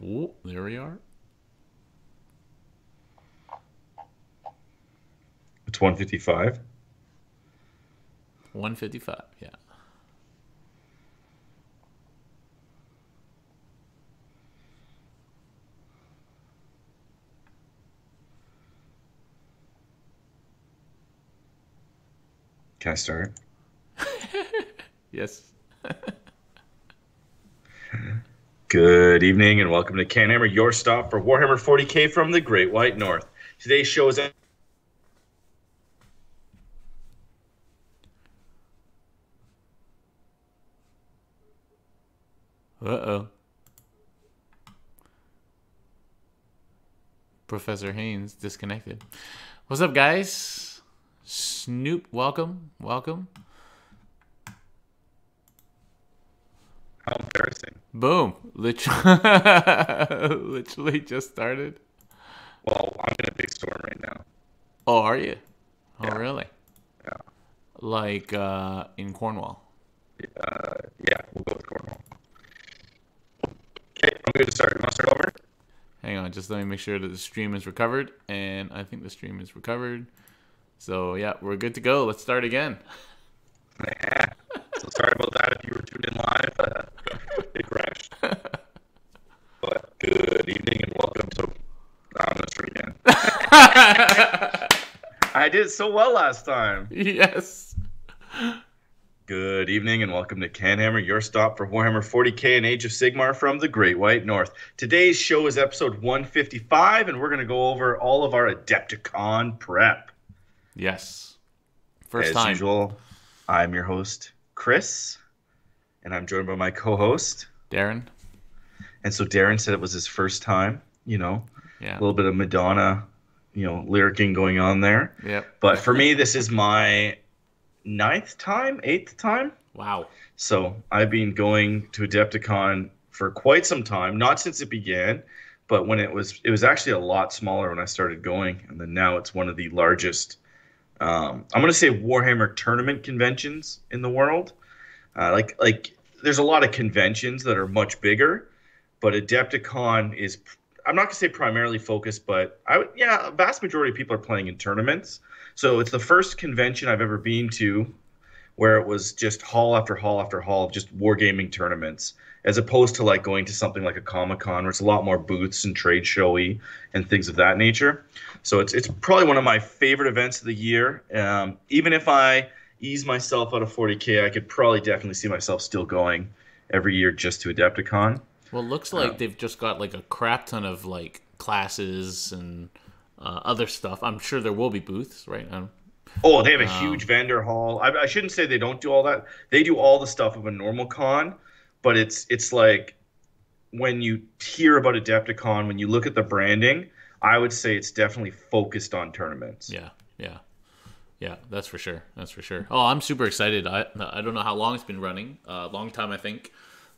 Oh, there we are. It's 155. 155. Yeah. Can I start? Yes. Good evening and welcome to CanHammer, your stop for Warhammer 40K from the Great White North. Today's show is Uh-oh. Professor Haynes disconnected. What's up, guys? Snoop, welcome. Welcome. how embarrassing. Boom. Literally, literally just started. Well, I'm in a big storm right now. Oh, are you? Oh, Yeah, really? yeah, Like in Cornwall. yeah. We'll go with Cornwall. Okay, I'm going to start. You want to start over? Hang on, just let me make sure that the stream is recovered. And I think the stream is recovered. So, yeah, we're good to go. Let's start again. Yeah. So sorry about that if you were tuned in live. It crashed. But good evening and welcome to. I'm going to start again. I did so well last time. Yes. Good evening and welcome to CanHammer, your stop for Warhammer 40K and Age of Sigmar from the Great White North. Today's show is episode 155, and we're going to go over all of our Adepticon prep. Yes. First As time. usual, I'm your host, Chris, and I'm joined by my co-host. Darren. And so Darren said it was his first time, a Yeah. little bit of Madonna, lyricking going on there. Yep. But for me, this is my eighth time. Wow. So I've been going to Adepticon for quite some time, not since it began, but when it was actually a lot smaller when I started going, and then now it's one of the largest. I'm going to say Warhammer tournament conventions in the world. Like there's a lot of conventions that are much bigger, but Adepticon is. I'm not going to say primarily focused, but a vast majority of people are playing in tournaments. So it's the first convention I've ever been to where it was just hall after hall after hall of just wargaming tournaments, as opposed to like going to something like a Comic-Con where it's a lot more booths and trade showy and things of that nature. So it's probably one of my favorite events of the year. Even if I ease myself out of 40K, I could probably definitely see myself still going every year just to Adepticon. Well, it looks like they've just got like a crap ton of like classes and other stuff. I'm sure there will be booths, right? Oh, they have a huge vendor hall. I shouldn't say they don't do all that. They do all the stuff of a normal con, but it's like when you hear about Adepticon, when you look at the branding, I would say it's definitely focused on tournaments. Yeah, yeah, yeah. That's for sure. That's for sure. Oh, I'm super excited. I don't know how long it's been running. A long time, I think.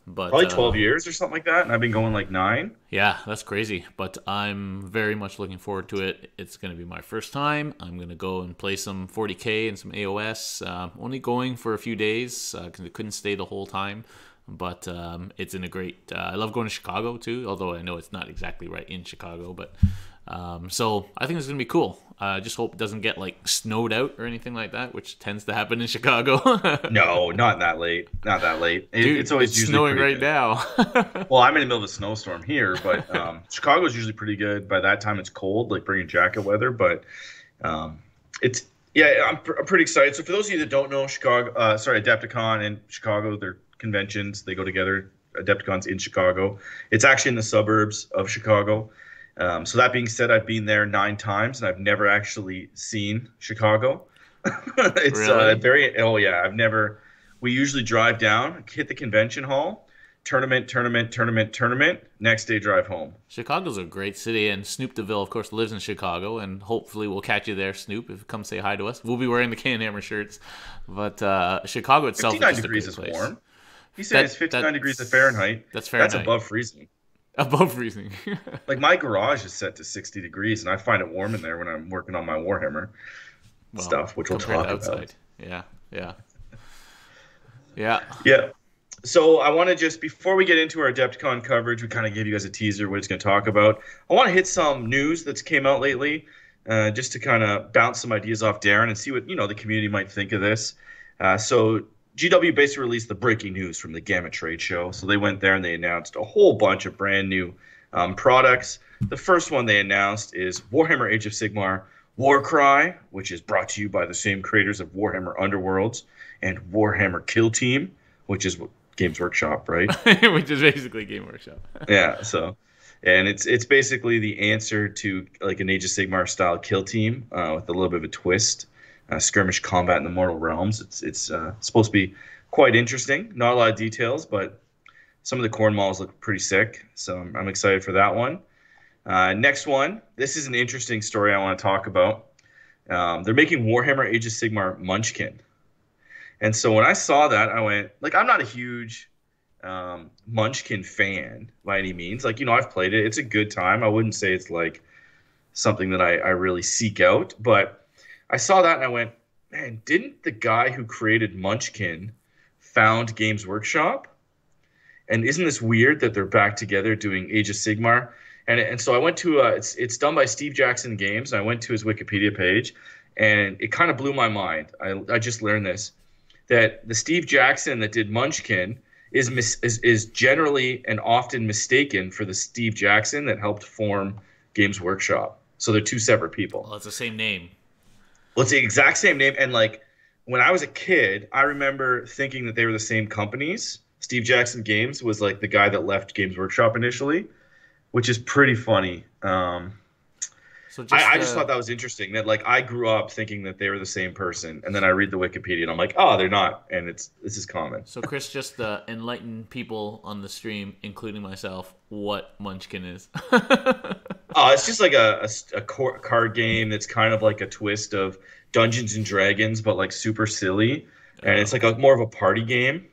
But Probably 12 years or something like that, and I've been going like 9. yeah, that's crazy. But I'm very much looking forward to it. It's going to be my first time. I'm going to go and play some 40K and some AOS. Only going for a few days because I couldn't stay the whole time. But it's in a great. I love going to Chicago too, although I know it's not exactly right in Chicago. But so I think it's going to be cool. I just hope it doesn't get like snowed out or anything like that, which tends to happen in Chicago. No, not that late. Not that late. Dude, It's always it's usually snowing pretty right good. now. Well, I'm in the middle of a snowstorm here, but Chicago's usually pretty good. By that time, it's cold, like bringing jacket weather. But it's yeah, I'm pretty excited. So for those of you that don't know, Adepticon and Chicago, they're conventions. They go together. Adepticon's in Chicago. It's actually in the suburbs of Chicago. So that being said, I've been there 9 times and I've never actually seen Chicago. It's Really? very. Oh yeah, I've never. We usually drive down, hit the convention hall, tournament. Next day, drive home. Chicago's a great city, and Snoop DeVille, of course, lives in Chicago, and hopefully we'll catch you there, Snoop, if you come say hi to us. We'll be wearing the CanHammer shirts, but Chicago itself is 59 just a degrees great is place. warm. He said it's 59 degrees of Fahrenheit. That's That's Fahrenheit. above freezing. Above freezing. Like my garage is set to 60 degrees, and I find it warm in there when I'm working on my Warhammer Well, stuff, which we'll compared talk to about. outside. Yeah, yeah. Yeah. Yeah. So I want to just, before we get into our Adepticon coverage, we kind of give you guys a teaser what it's going to talk about. I want to hit some news that's came out lately, just to kind of bounce some ideas off Darren and see what the community might think of this. So GW basically released the breaking news from the Gamma Trade Show. So they went there and they announced a whole bunch of brand new products. The first one they announced is Warhammer Age of Sigmar Warcry, which is brought to you by the same creators of Warhammer Underworlds and Warhammer Kill Team, which is Games Workshop, right? Which is basically Game Workshop. Yeah, so and it's basically the answer to like an Age of Sigmar style kill team with a little bit of a twist, skirmish combat in the Mortal Realms. It's supposed to be quite interesting. Not a lot of details, but some of the corn models look pretty sick. So I'm excited for that one. Next one, this is an interesting story I want to talk about. They're making Warhammer Age of Sigmar Munchkin. And so when I saw that, I went, like, I'm not a huge Munchkin fan by any means. Like, I've played it. It's a good time. I wouldn't say it's, like, something that I really seek out. But I saw that and I went, man, didn't the guy who created Munchkin found Games Workshop? And isn't this weird that they're back together doing Age of Sigmar? And so I went to, it's done by Steve Jackson Games. And I went to his Wikipedia page. And it kind of blew my mind. I just learned this. That the Steve Jackson that did Munchkin is generally and often mistaken for the Steve Jackson that helped form Games Workshop. So they're two separate people. Well, it's the same name. Well, it's the exact same name. And like when I was a kid, I remember thinking that they were the same companies. Steve Jackson Games was like the guy that left Games Workshop initially, which is pretty funny. I just thought that was interesting that like I grew up thinking that they were the same person, and then I read the Wikipedia and I'm like, oh, they're not, and this is common. So Chris, just enlighten people on the stream, including myself, what Munchkin is. Oh, it's just like a card game that's kind of like a twist of Dungeons and Dragons, but like super silly, and it's like more of a party game.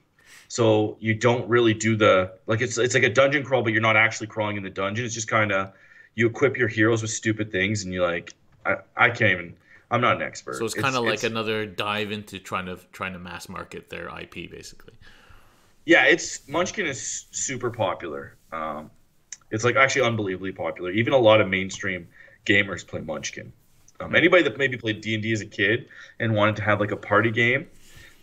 So you don't really do it's like a dungeon crawl, but you're not actually crawling in the dungeon. It's just kind of you equip your heroes with stupid things, and you like I can't even. I'm not an expert. So it's kind of like another dive into trying to mass market their IP, basically. Yeah, Munchkin is super popular. It's like actually unbelievably popular. Even a lot of mainstream gamers play Munchkin. Anybody that maybe played D&D as a kid and wanted to have like a party game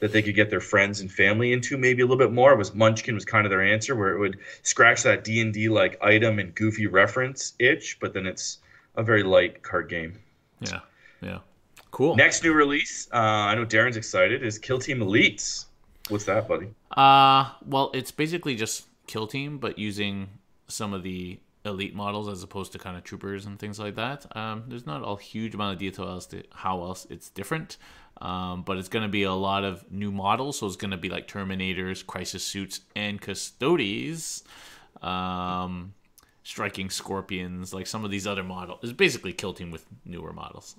that they could get their friends and family into maybe a little bit more, Munchkin was kind of their answer, where it would scratch that D&D like item and goofy reference itch, but then it's a very light card game. Yeah. Cool. Next new release, I know Darren's excited, is Kill Team Elites. What's that, buddy? Well, it's basically just Kill Team, but using some of the elite models as opposed to kind of troopers and things like that. There's not a huge amount of detail as to how else it's different. But it's going to be a lot of new models, so it's going to be like Terminators, Crisis Suits, and Custodes, Striking Scorpions, like some of these other models. It's basically Kill Team with newer models.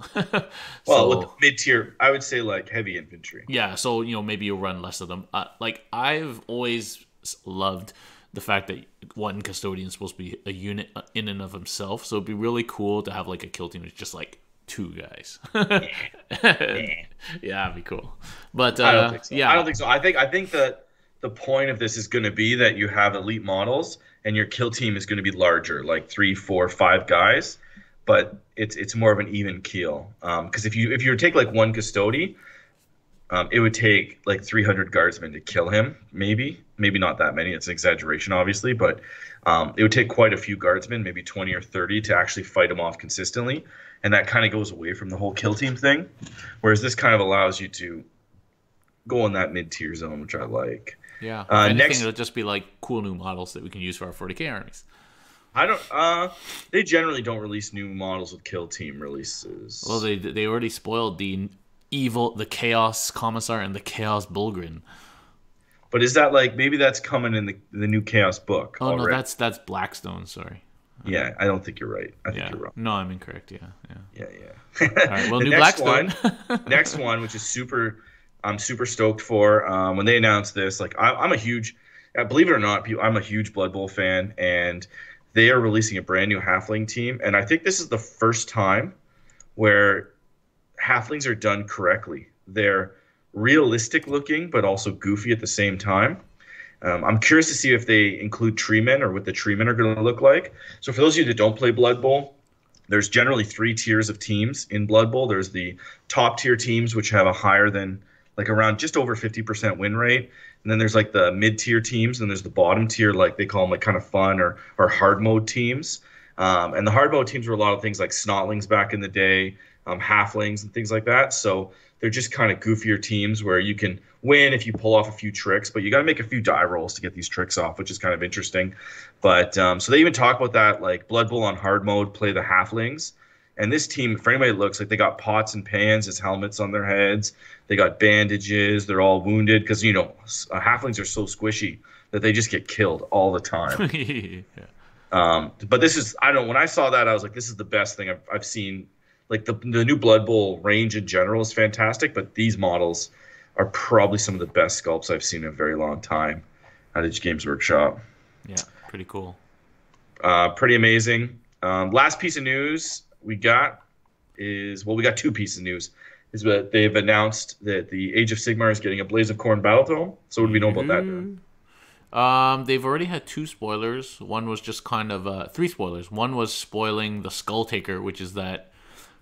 Well, with mid-tier, I would say like heavy infantry. Yeah, so maybe you'll run less of them. Like I've always loved the fact that one Custodian is supposed to be a unit in and of himself, so it'd be really cool to have like a Kill Team that's just like two guys. Yeah, it'd be cool. But I don't think so. Yeah, I don't think so. I think that the point of this is going to be that you have elite models and your kill team is going to be larger, like 3, 4, 5 guys, but it's more of an even keel. Because if you take like one custody, it would take like 300 guardsmen to kill him. Maybe not that many. It's an exaggeration, obviously, but it would take quite a few guardsmen, maybe 20 or 30, to actually fight him off consistently. And that kind of goes away from the whole kill team thing. Whereas this kind of allows you to go in that mid-tier zone, which I like. Yeah. If anything, it'll just be like cool new models that we can use for our 40k armies. They generally don't release new models with kill team releases. Well, they already spoiled the Chaos Commissar and the Chaos Bulgrin. But is that like, maybe that's coming in the new Chaos book? Oh, already. No, that's Blackstone, sorry. Yeah, I don't think you're right. I think you're wrong. No, I'm incorrect. Yeah. All right, well, new Blackstone. Next one, which is I'm super stoked for. When they announced this, like I'm a huge, believe it or not, I'm a huge Blood Bowl fan, and they are releasing a brand new Halfling team, and I think this is the first time where Halflings are done correctly. They're realistic looking, but also goofy at the same time. I'm curious to see if they include treemen or what the treemen are going to look like. So for those of you that don't play Blood Bowl, there's generally three tiers of teams in Blood Bowl. There's the top tier teams, which have a higher than like around just over 50% win rate. And then there's like the mid tier teams, and there's the bottom tier, like they call them like kind of fun or hard mode teams. And the hard mode teams were a lot of things like snotlings back in the day, halflings and things like that. So they're just kind of goofier teams where you can win if you pull off a few tricks, but you got to make a few die rolls to get these tricks off, which is kind of interesting. But so they even talk about that, like Blood Bowl on hard mode, play the halflings. And this team, for anybody that looks like they got pots and pans as helmets on their heads, they got bandages, they're all wounded because, you know, halflings are so squishy that they just get killed all the time. Yeah. But this is, I don't know, when I saw that, I was like, this is the best thing I've seen. Like the new Blood Bowl range in general is fantastic, but these models are probably some of the best sculpts I've seen in a very long time at Edge Games Workshop. Yeah, pretty cool. Pretty amazing. Last piece of news we got is, well, we got two pieces of news. Is that they've announced that the Age of Sigmar is getting a Blaze of Corn battle tome. So what do we know about that? They've already had two spoilers. One was just kind of three spoilers. One was spoiling the Skull Taker, which is that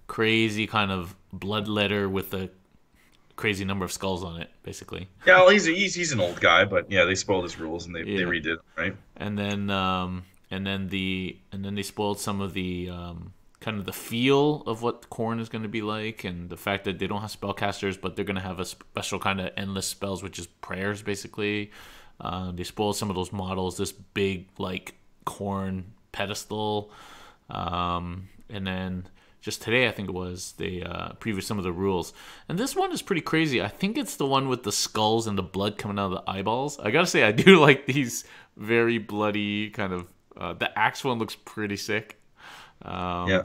crazy kind of blood letter with a crazy number of skulls on it, basically. Yeah, well, he's an old guy, but yeah, they spoiled his rules and they redid it, right? And then they spoiled some of the kind of the feel of what Khorne is going to be like, and the fact that they don't have spellcasters, but they're going to have a special kind of endless spells, which is prayers, basically. They spoiled some of those models, this big like Khorne pedestal, and then just today, I think it was, they previewed some of the rules. And this one is pretty crazy. I think it's the one with the skulls and the blood coming out of the eyeballs. I gotta say, I do like these very bloody kind of... the axe one looks pretty sick. Yeah.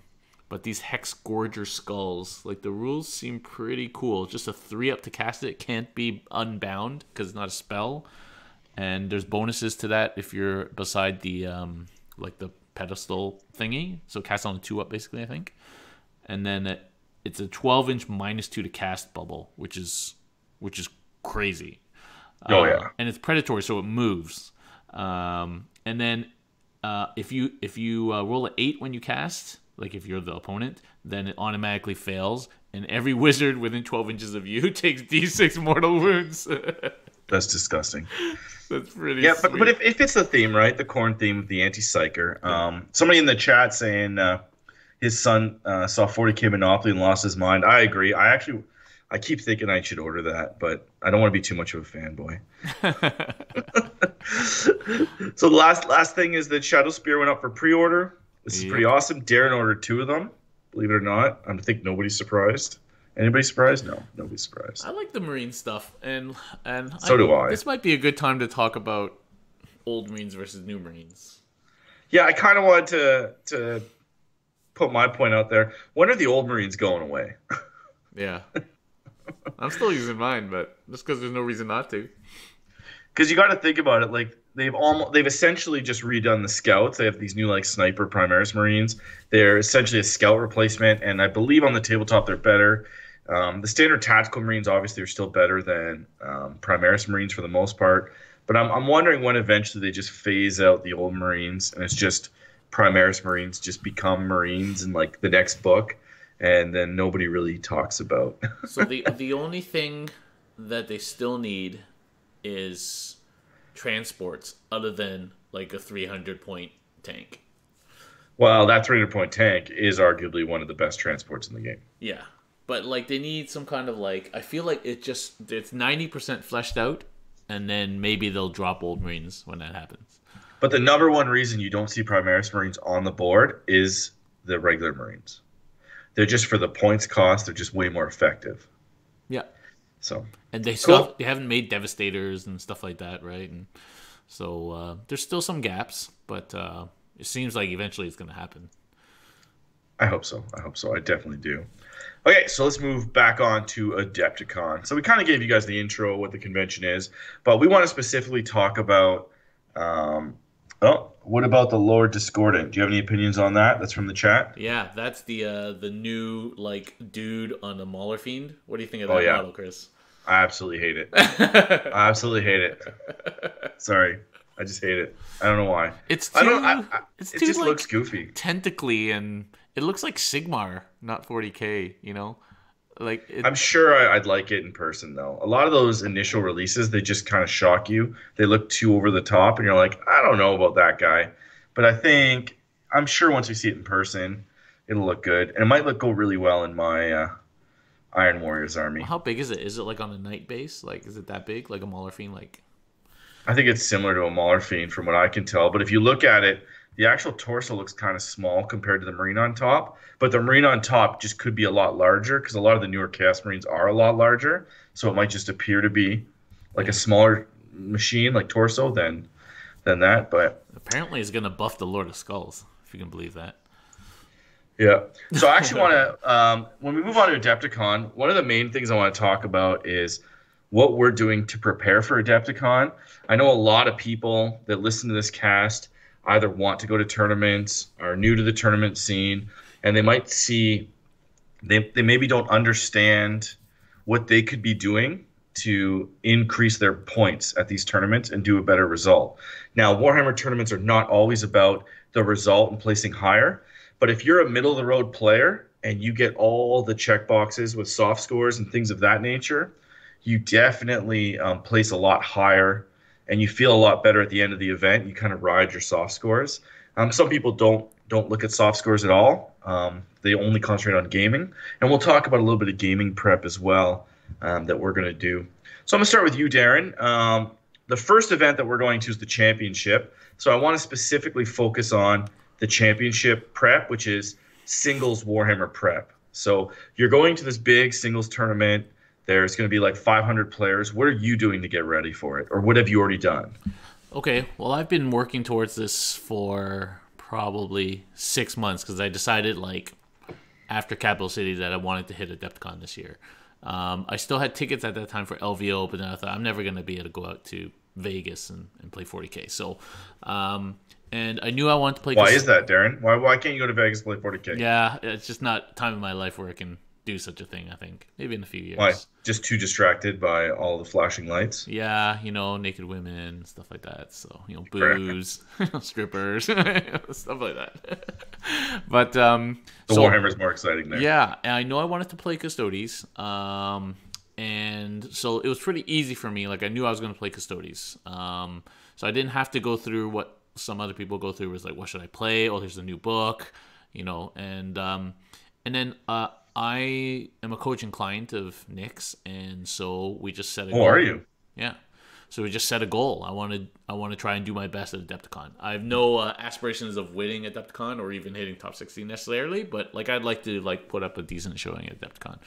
But these Hex Gorger skulls, like the rules seem pretty cool. Just a 3-up to cast it. Can't be unbound because it's not a spell. And there's bonuses to that if you're beside the like the pedestal thingy. So cast on a 2-up basically, I think. And then it's a 12-inch -2 to cast bubble, which is crazy. Oh yeah. And it's predatory, so it moves. And then if you roll an 8 when you cast, like if you're the opponent, then it automatically fails, and every wizard within 12 inches of you takes D6 mortal wounds. That's disgusting. That's pretty. Yeah, sweet. but if it's the theme, right? The Khorne theme of the anti-psyker. Somebody in the chat saying his son saw 40K Monopoly and lost his mind. I agree. I keep thinking I should order that, but I don't want to be too much of a fanboy. So the last thing is that Shadow Spear went up for pre-order. This is pretty awesome. Darren ordered 2 of them, believe it or not. I think nobody's surprised. Anybody surprised? No, nobody's surprised. I like the Marine stuff, and so do I. This might be a good time to talk about old Marines versus new Marines. Yeah, I kind of wanted to put my point out there. When are the old Marines going away? Yeah. I'm still using mine, but just because there's no reason not to. Because you got to think about it, like they've essentially just redone the scouts. They have these new like sniper Primaris Marines. They're essentially a scout replacement, and I believe on the tabletop they're better. The standard tactical Marines obviously are still better than Primaris Marines for the most part. But I'm wondering when eventually they just phase out the old Marines and it's just Primaris Marines just become Marines in like the next book, and then nobody really talks about. So the only thing that they still need is transports other than like a 300-point tank. Well, that 300-point tank is arguably one of the best transports in the game. Yeah. But like they need some kind of like, I feel like it's 90% fleshed out, and then maybe they'll drop old Marines when that happens. But the number one reason you don't see Primaris Marines on the board is the regular Marines. They're just, for the points cost, they're just way more effective. Yeah. So. And they still they haven't made Devastators and stuff like that, right? And so there's still some gaps, but it seems like eventually it's going to happen. I hope so. I definitely do. Okay, so let's move back on to Adepticon. So we kind of gave you guys the intro, what the convention is, but we want to specifically talk about, what about the Lord Discordant? Do you have any opinions on that? That's from the chat. Yeah, that's the new like dude on the Mauler Fiend. What do you think of that model, Chris? I absolutely hate it. I absolutely hate it. Sorry, I just hate it. I don't know why. It's I don't. too it's It too just looks like goofy. tentacly, and it looks like Sigmar, not 40K, you know? Like it I'm sure I'd like it in person though. A lot of those initial releases, they just kind of shock you. They look too over the top, and you're like, I don't know about that guy. But I'm sure once we see it in person, it'll look good, and it might look go really well in my Iron Warriors army. how big is it? Is it like on a night base? Like is it that big? Like a Mauler Fiend like I think it's similar to a Mauler Fiend from what I can tell. But if you look at it, the actual torso looks kind of small compared to the Marine on top. But the Marine on top just could be a lot larger because a lot of the newer Chaos Marines are a lot larger. So it might just appear to be like a yeah. smaller machine, like torso, than that. But Apparently it's gonna buff the Lord of Skulls, if you can believe that. yeah. So I actually want to, when we move on to Adepticon, one of the main things I want to talk about is what we're doing to prepare for Adepticon. I know a lot of people that listen to this cast either want to go to tournaments, are new to the tournament scene, and they might see, they maybe don't understand what they could be doing to increase their points at these tournaments and do a better result. Now, Warhammer tournaments are not always about the result and placing higher, but if you're a middle of the road player and you get all the check boxes with soft scores and things of that nature, you definitely place a lot higher and you feel a lot better at the end of the event. You kind of ride your soft scores. Some people don't look at soft scores at all. They only concentrate on gaming, and we'll talk about a little bit of gaming prep as well that we're going to do. So I'm going to start with you, Darren. The first event that we're going to is the championship. So I want to specifically focus on the championship prep, which is singles Warhammer prep. So you're going to this big singles tournament. There's going to be like 500 players. What are you doing to get ready for it? Or what have you already done? Okay, well I've been working towards this for probably 6 months because I decided like after Capital City that I wanted to hit Adepticon this year. I still had tickets at that time for LVO, but then I thought I'm never going to be able to go out to Vegas and play 40K. So, and I knew I wanted to play. Why is that, Darren? Why can't you go to Vegas and play 40K? Yeah, it's just not time in my life where I can do such a thing. I think maybe in a few Why? years. Just too distracted by all the flashing lights? Yeah, naked women, stuff like that. So, booze, strippers, stuff like that. But The so Warhammer's more exciting there. yeah, and I know I wanted to play Custodes. And so it was pretty easy for me. Like I knew I was going to play Custodes. So I didn't have to go through what some other people go through. Was like, what should I play? Oh, here's a new book, and then I am a coaching client of Nick's, and so we just set a goal. Oh, are you? Yeah. So we just set a goal. I want to try and do my best at Adepticon. I have no aspirations of winning Adepticon or even hitting top 16 necessarily, but like I'd like to like put up a decent showing at Adepticon.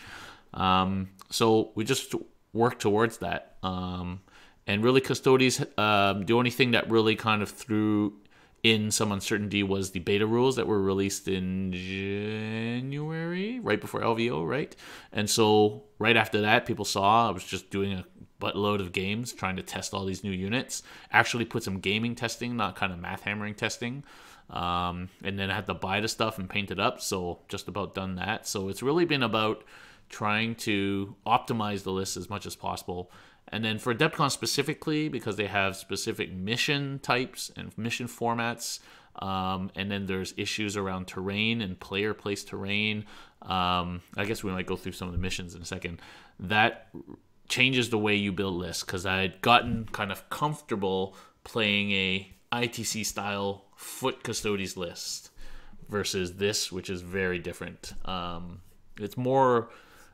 So we just work towards that. And really, Custodes, the only thing that really kind of threw in some uncertainty was the beta rules that were released in January, right before LVO, right? And so right after that, people saw I was just doing a buttload of games, trying to test all these new units. Actually put some gaming testing, not kind of math hammering testing. And then I had to buy the stuff and paint it up, so just about done that. So it's really been about trying to optimize the list as much as possible. And then for Adepticon specifically, because they have specific mission types and mission formats, and then there's issues around terrain and player place terrain. I guess we might go through some of the missions in a second. That changes the way you build lists, because I had gotten kind of comfortable playing a ITC style foot Custodes list versus this, which is very different. It's more,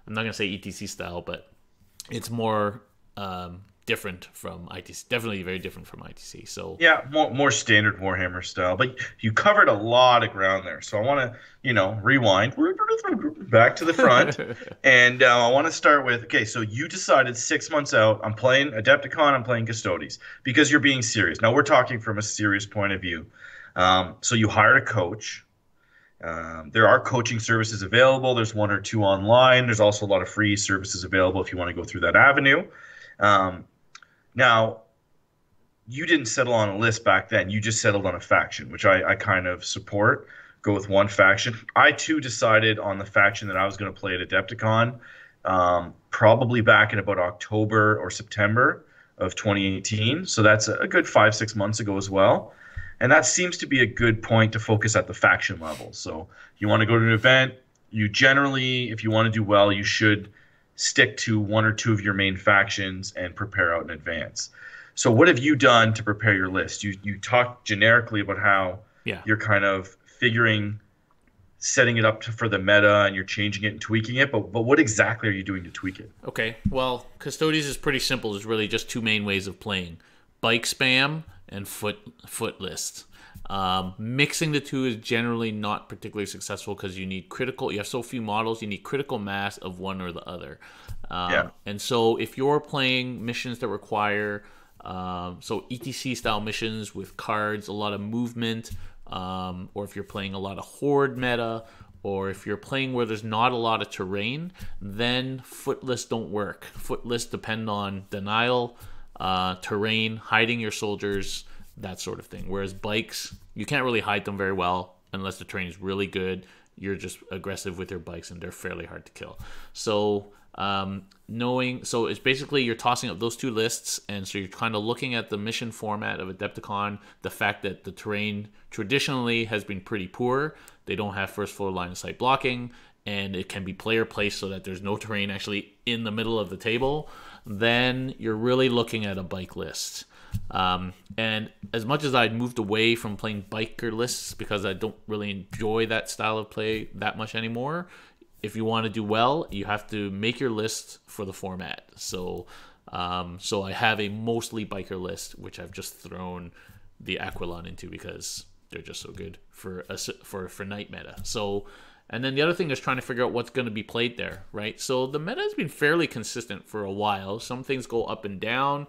I'm not going to say ETC style, but it's more different from ITC. Definitely very different from ITC. So Yeah, more standard Warhammer style. But you covered a lot of ground there. So I want to, rewind back to the front. And I want to start with, okay, so you decided 6 months out, I'm playing Adepticon, I'm playing Custodes, because you're being serious. Now, we're talking from a serious point of view. So you hired a coach. There are coaching services available. There's one or two online. There's also a lot of free services available if you want to go through that avenue. Now, you didn't settle on a list back then. You just settled on a faction, which I kind of support. Go with one faction. I, too, decided on the faction that I was going to play at Adepticon probably back in about October or September of 2018. So that's a good 5, 6 months ago as well. And that seems to be a good point to focus at the faction level. So you want to go to an event, you generally, if you want to do well, you should stick to one or two of your main factions and prepare out in advance. So what have you done to prepare your list? You talked generically about how Yeah. you're kind of figuring setting it up for the meta and you're changing it and tweaking it, but what exactly are you doing to tweak it? Okay. Well, Custodes is pretty simple. There's really just two main ways of playing: bike spam and foot list. Mixing the two is generally not particularly successful because you need critical. You have so few models. You need critical mass of one or the other. Yeah. And so if you're playing missions that require so ETC style missions with cards, a lot of movement, or if you're playing a lot of horde meta, or if you're playing where there's not a lot of terrain, then foot lists don't work. Foot lists depend on denial, terrain, hiding your soldiers, that sort of thing. Whereas bikes, you can't really hide them very well unless the terrain is really good. You're just aggressive with your bikes and they're fairly hard to kill. So so it's basically you're tossing up those two lists, and so you're kind of looking at the mission format of Adepticon, the fact that the terrain traditionally has been pretty poor. They don't have first floor line of sight blocking, and it can be player placed so that there's no terrain actually in the middle of the table. Then you're really looking at a bike list. And as much as I'd moved away from playing biker lists because I don't really enjoy that style of play that much anymore, if you want to do well, you have to make your list for the format. So I have a mostly biker list, which I've just thrown the Aquilon into because they're just so good for night meta. So, and then the other thing is trying to figure out what's going to be played there, right? So the meta has been fairly consistent for a while. Some things go up and down.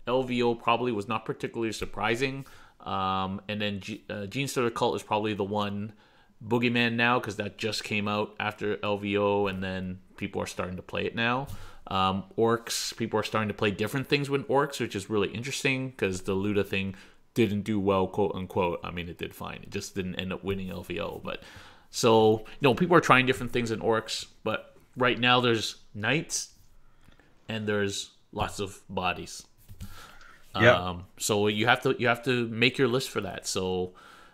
LVO probably was not particularly surprising. And then Gene Starter Cult is probably the one boogeyman now because that just came out after LVO, and then people are starting to play it now. Orcs, people are starting to play different things with orcs, which is really interesting because the Luda thing didn't do well, quote unquote. I mean, it did fine. It just didn't end up winning LVO. But so, people are trying different things in orcs, but right now there's knights and there's lots of bodies. Yeah. So you have to make your list for that. So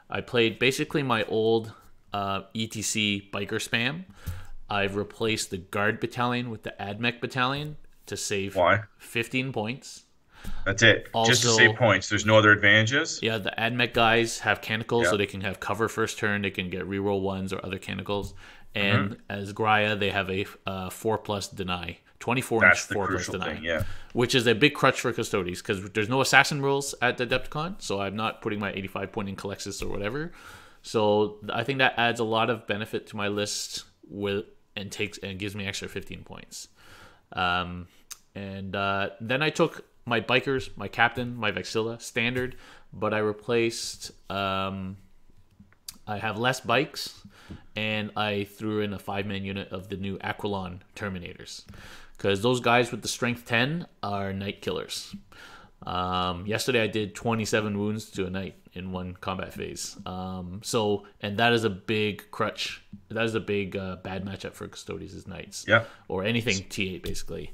I played basically my old ETC biker spam. I've replaced the guard battalion with the AdMech battalion to save Why? 15 points. That's it. Also, just to save points. There's no other advantages. Yeah, the AdMech guys have canticles, so Yeah. they can have cover first turn. They can get reroll ones or other canticles. And as Graia, they have a 4+ deny. 24 That's inch the 4+ crucial deny. thing. Yeah. Which is a big crutch for Custodes because there's no assassin rules at the Adepticon, so I'm not putting my 85 point in Calexis or whatever. So I think that adds a lot of benefit to my list and gives me extra 15 points. Then I took my bikers, my captain, my Vexilla standard, but I replaced. I have less bikes, and I threw in a 5-man unit of the new Aquilon Terminators. Because those guys with the strength 10 are night killers. Yesterday I did 27 wounds to a knight in one combat phase. And that is a big crutch. That is a big bad matchup for Custodes is knights. Yeah. Or anything T8 basically.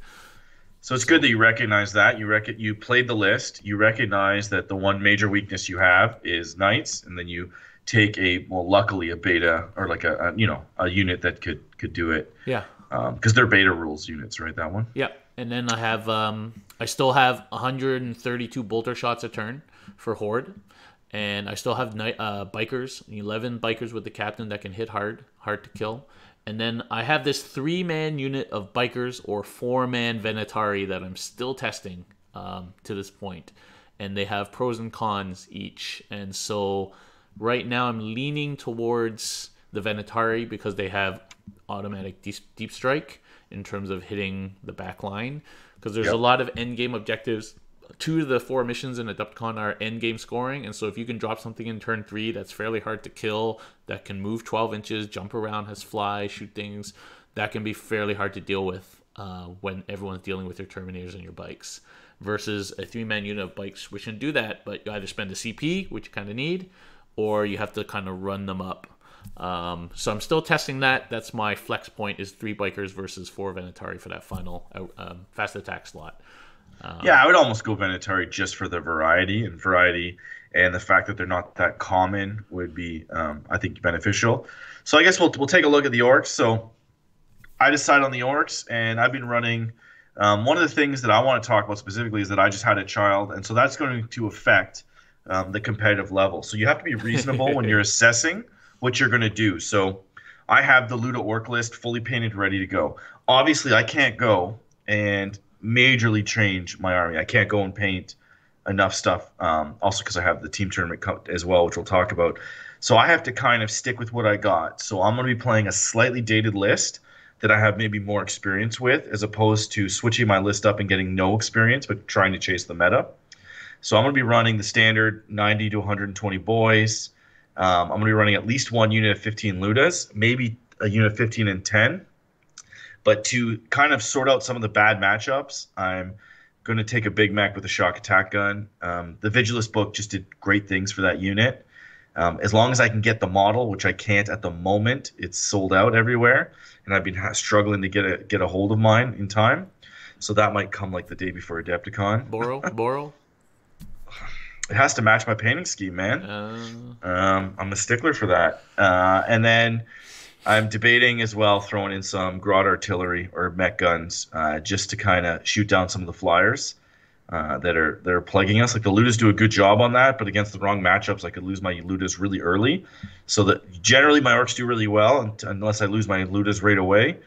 So it's good that you recognize that. You played the list. You recognize that the one major weakness you have is knights, and then you take luckily a beta or like a unit that could do it. Yeah. Because they're beta rules units, right? That one. Yeah, and then I have I still have 132 bolter shots a turn for Horde, and I still have bikers, 11 bikers with the captain that can hit hard to kill, and then I have this 3-man unit of bikers or 4-man Venatari that I'm still testing to this point, and they have pros and cons each, and so right now I'm leaning towards the Venatari because they have automatic deep strike in terms of hitting the back line, because there's a lot of end game objectives. 2 of the 4 missions in Adepticon are end game scoring, and so if you can drop something in turn 3 that's fairly hard to kill, that can move 12 inches, jump around, has fly, shoot things, that can be fairly hard to deal with when everyone's dealing with your Terminators and your bikes, versus a 3-man unit of bikes which can do that, but you either spend a CP, which you kind of need, or you have to kind of run them up. So I'm still testing that. That's my flex point, is 3 bikers versus 4 Venatari for that final fast attack slot. Yeah, I would almost go Venatari just for the variety, and the fact that they're not that common would be, I think, beneficial. So I guess we'll take a look at the orcs. So I decided on the orcs, and I've been running. One of the things that I want to talk about specifically is that I just had a child, and so that's going to affect the competitive level. So you have to be reasonable when you're assessing what you're going to do. So I have the Luda orc list fully painted, ready to go. Obviously, I can't go and majorly change my army. I can't go and paint enough stuff. Also, because I have the team tournament as well, which we'll talk about. So I have to kind of stick with what I got. So I'm going to be playing a slightly dated list that I have maybe more experience with, as opposed to switching my list up and getting no experience, but trying to chase the meta. So I'm going to be running the standard 90 to 120 boys. I'm going to be running at least one unit of 15 Ludas, maybe a unit of 15 and 10. But to kind of sort out some of the bad matchups, I'm going to take a Big Mac with a shock attack gun. The Vigilus book just did great things for that unit. As long as I can get the model, which I can't at the moment, it's sold out everywhere, and I've been struggling to get a hold of mine in time. So that might come like the day before Adepticon. Boro? It has to match my painting scheme, man. I'm a stickler for that. And then I'm debating as well throwing in some Grot artillery or mech guns just to kind of shoot down some of the flyers that are plaguing us. Like the Ludas do a good job on that, but against the wrong matchups, I could lose my Ludas really early. So that generally my orcs do really well unless I lose my Ludas right away.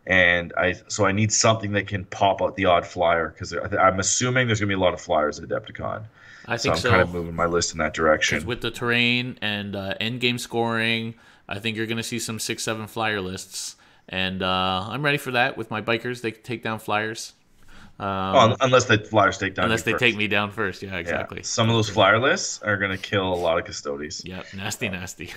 And I need something that can pop out the odd flyer because I'm assuming there's gonna be a lot of flyers at Adepticon. I So think I'm kind so. of moving my list in that Because direction. with the terrain and end game scoring, I think you're going to see some 6-7 flyer lists. And I'm ready for that with my bikers. They can take down flyers. Well, unless the flyers take down you Unless they take first. me down first. Yeah, Yeah, exactly. some of those flyer lists are going to kill a lot of custodies. Yeah, nasty, nasty.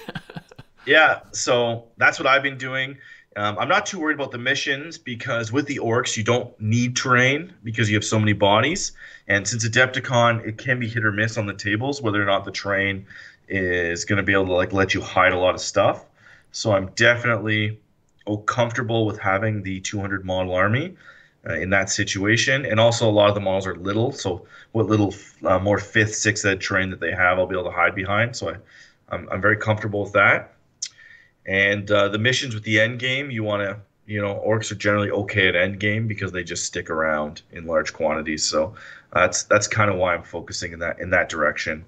Yeah, so that's what I've been doing. I'm not too worried about the missions because with the orcs, you don't need terrain because you have so many bodies. And since Adepticon, it can be hit or miss on the tables whether or not the terrain is going to be able to like let you hide a lot of stuff. So I'm definitely comfortable with having the 200 model army in that situation. And also, a lot of the models are little, so what little more fifth, sixth ed terrain that they have, I'll be able to hide behind. So I'm very comfortable with that. And the missions with the end game, you want to, orcs are generally okay at end game because they just stick around in large quantities. So that's kind of why I'm focusing in that direction.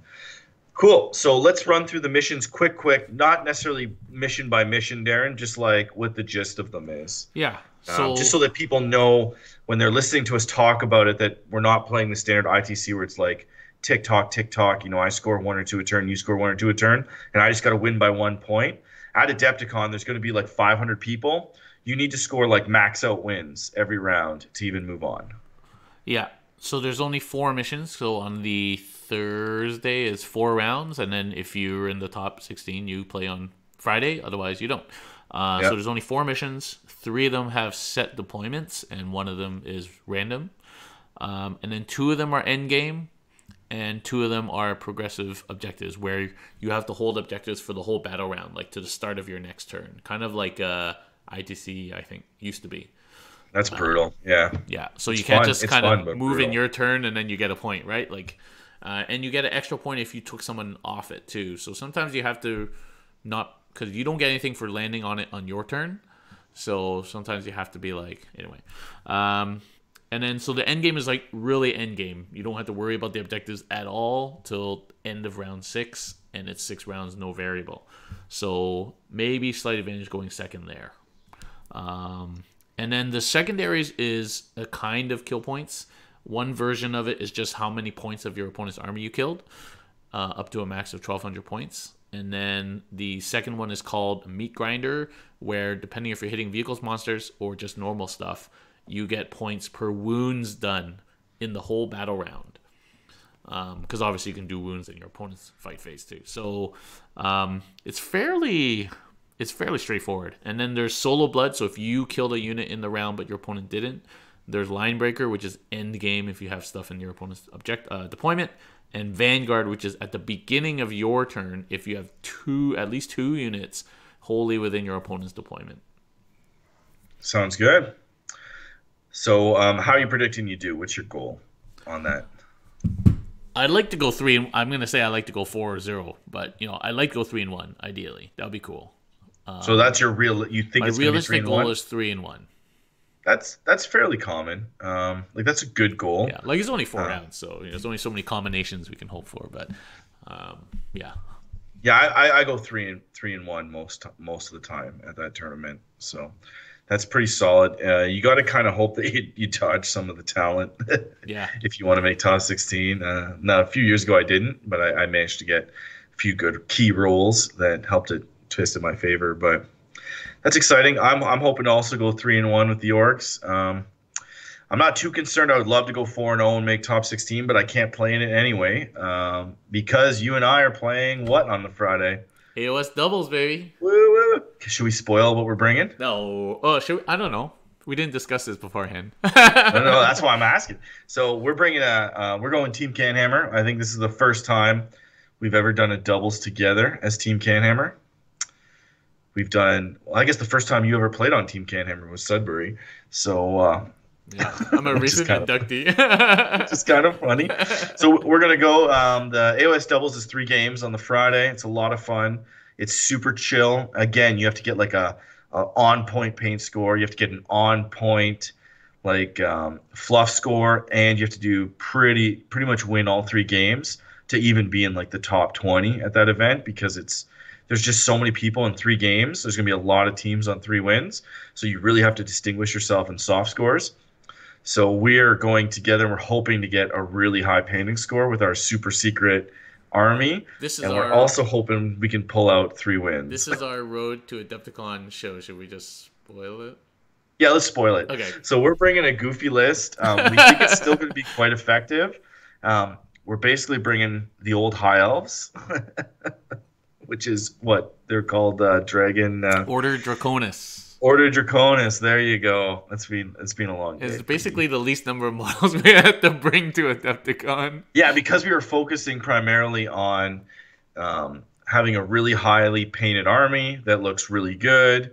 Cool. So let's run through the missions quick, not necessarily mission by mission, Darren, just like what the gist of them is. Yeah. Just so that people know when they're listening to us talk about it that we're not playing the standard ITC where it's like tick tock, tick tock. I score one or two a turn, you score one or two a turn, and I just got to win by 1 point. At Adepticon, there's going to be like 500 people. You need to score like max out wins every round to even move on. Yeah. So there's only 4 missions. So on the Thursday is 4 rounds, and then if you're in the top 16, you play on Friday. Otherwise, you don't. Yep. So there's only 4 missions. 3 of them have set deployments, and 1 of them is random. And then 2 of them are end game, and 2 of them are progressive objectives, where you have to hold objectives for the whole battle round, like to the start of your next turn. Kind of like ITC, I think, used to be. That's brutal. Yeah. Yeah, so you It's can't fun. just It's kind fun, of but move in brutal. your turn and then you get a point, right? Like, and you get an extra point if you took someone off it too. So sometimes you have to not, because you don't get anything for landing on it on your turn. So sometimes you have to be like, anyway. And then so the end game is like really end game. You don't have to worry about the objectives at all till end of round 6, and it's 6 rounds, no variable. So maybe slight advantage going second there. And then the secondaries is a kind of kill points. One version of it is just how many points of your opponent's army you killed, up to a max of 1,200 points. And then the second one is called Meat Grinder, where depending if you're hitting vehicles, monsters, or just normal stuff, you get points per wounds done in the whole battle round. Because obviously you can do wounds in your opponent's fight phase too. So it's fairly straightforward. And then there's Solo Blood, so if you killed a unit in the round but your opponent didn't. There's Line Breaker, which is end game if you have stuff in your opponent's deployment. And Vanguard, which is at the beginning of your turn if you have at least two units wholly within your opponent's deployment. Sounds good. So how are you predicting you do? What's your goal? on that? I'd like to go three. I'm gonna say I like to go 4-0, but I'd like to go 3-1. Ideally, that would be cool. So that's your real. You think My it's going to be three realistic and goal one? is 3-1. That's fairly common. Like that's a good goal. Yeah, like it's only 4 rounds, so there's only so many combinations we can hope for. But yeah, Yeah, I go 3-1 most of the time at that tournament. So that's pretty solid. You got to kind of hope that you dodge some of the talent yeah, if you want to make top 16. Now, a few years ago I didn't, but I managed to get a few good key rolls that helped it twist in my favor. But that's exciting. I'm hoping to also go 3-1 with the Orcs. I'm not too concerned. I would love to go 4-0 and make top 16, but I can't play in it anyway because you and I are playing what on the Friday? AOS doubles, baby. Woo, woo, woo. Should we spoil what we're bringing? No, oh, should we? I don't know. We didn't discuss this beforehand. No, that's why I'm asking. So we're bringing we're going Team CanHammer. I think this is the first time we've ever done a doubles together as Team CanHammer. We've done, well, I guess the first time you ever played on Team CanHammer was Sudbury. So Yeah, I'm a recent inductee. It's kind of funny. So we're gonna go. The AOS doubles is 3 games on the Friday. It's a lot of fun. It's super chill. Again, you have to get like a on point paint score. You have to get an on point like fluff score, and you have to do pretty much win all 3 games to even be in like the top 20 at that event because there's just so many people in 3 games. There's gonna be a lot of teams on 3 wins, so you really have to distinguish yourself in soft scores. So we're going together and we're hoping to get a really high painting score with our super secret army. And we're also hoping we can pull out 3 wins. This is our road to Adepticon show. Should we just spoil it? Yeah, let's spoil it. Okay. So we're bringing a goofy list. We think it's still going to be quite effective. We're basically bringing the old high elves, which is what they're called, Dragon... Order Draconis. Order Draconis, there you go. It's been a long day. It's basically the least number of models we had to bring to Adepticon. Yeah, because we were focusing primarily on having a really highly painted army that looks really good.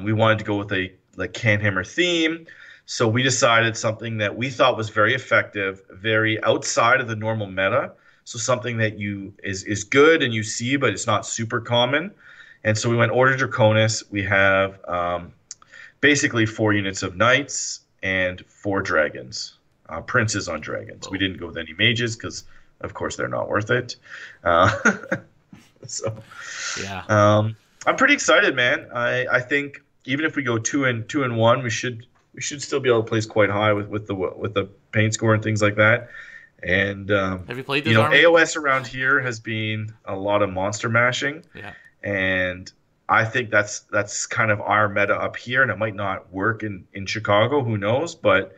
We wanted to go with a CanHammer theme, so we decided something that we thought was very effective, very outside of the normal meta. So something that is good and you see, but it's not super common. And so we went Order Draconis. We have basically 4 units of knights and 4 dragons, princes on dragons. We didn't go with any mages because, of course, they're not worth it. So yeah, I'm pretty excited, man. I think even if we go 2-1, we should still be able to place quite high with the paint score and things like that. And have you played this AOS around here has been a lot of monster mashing. Yeah. And I think that's kind of our meta up here, and it might not work in Chicago. Who knows? But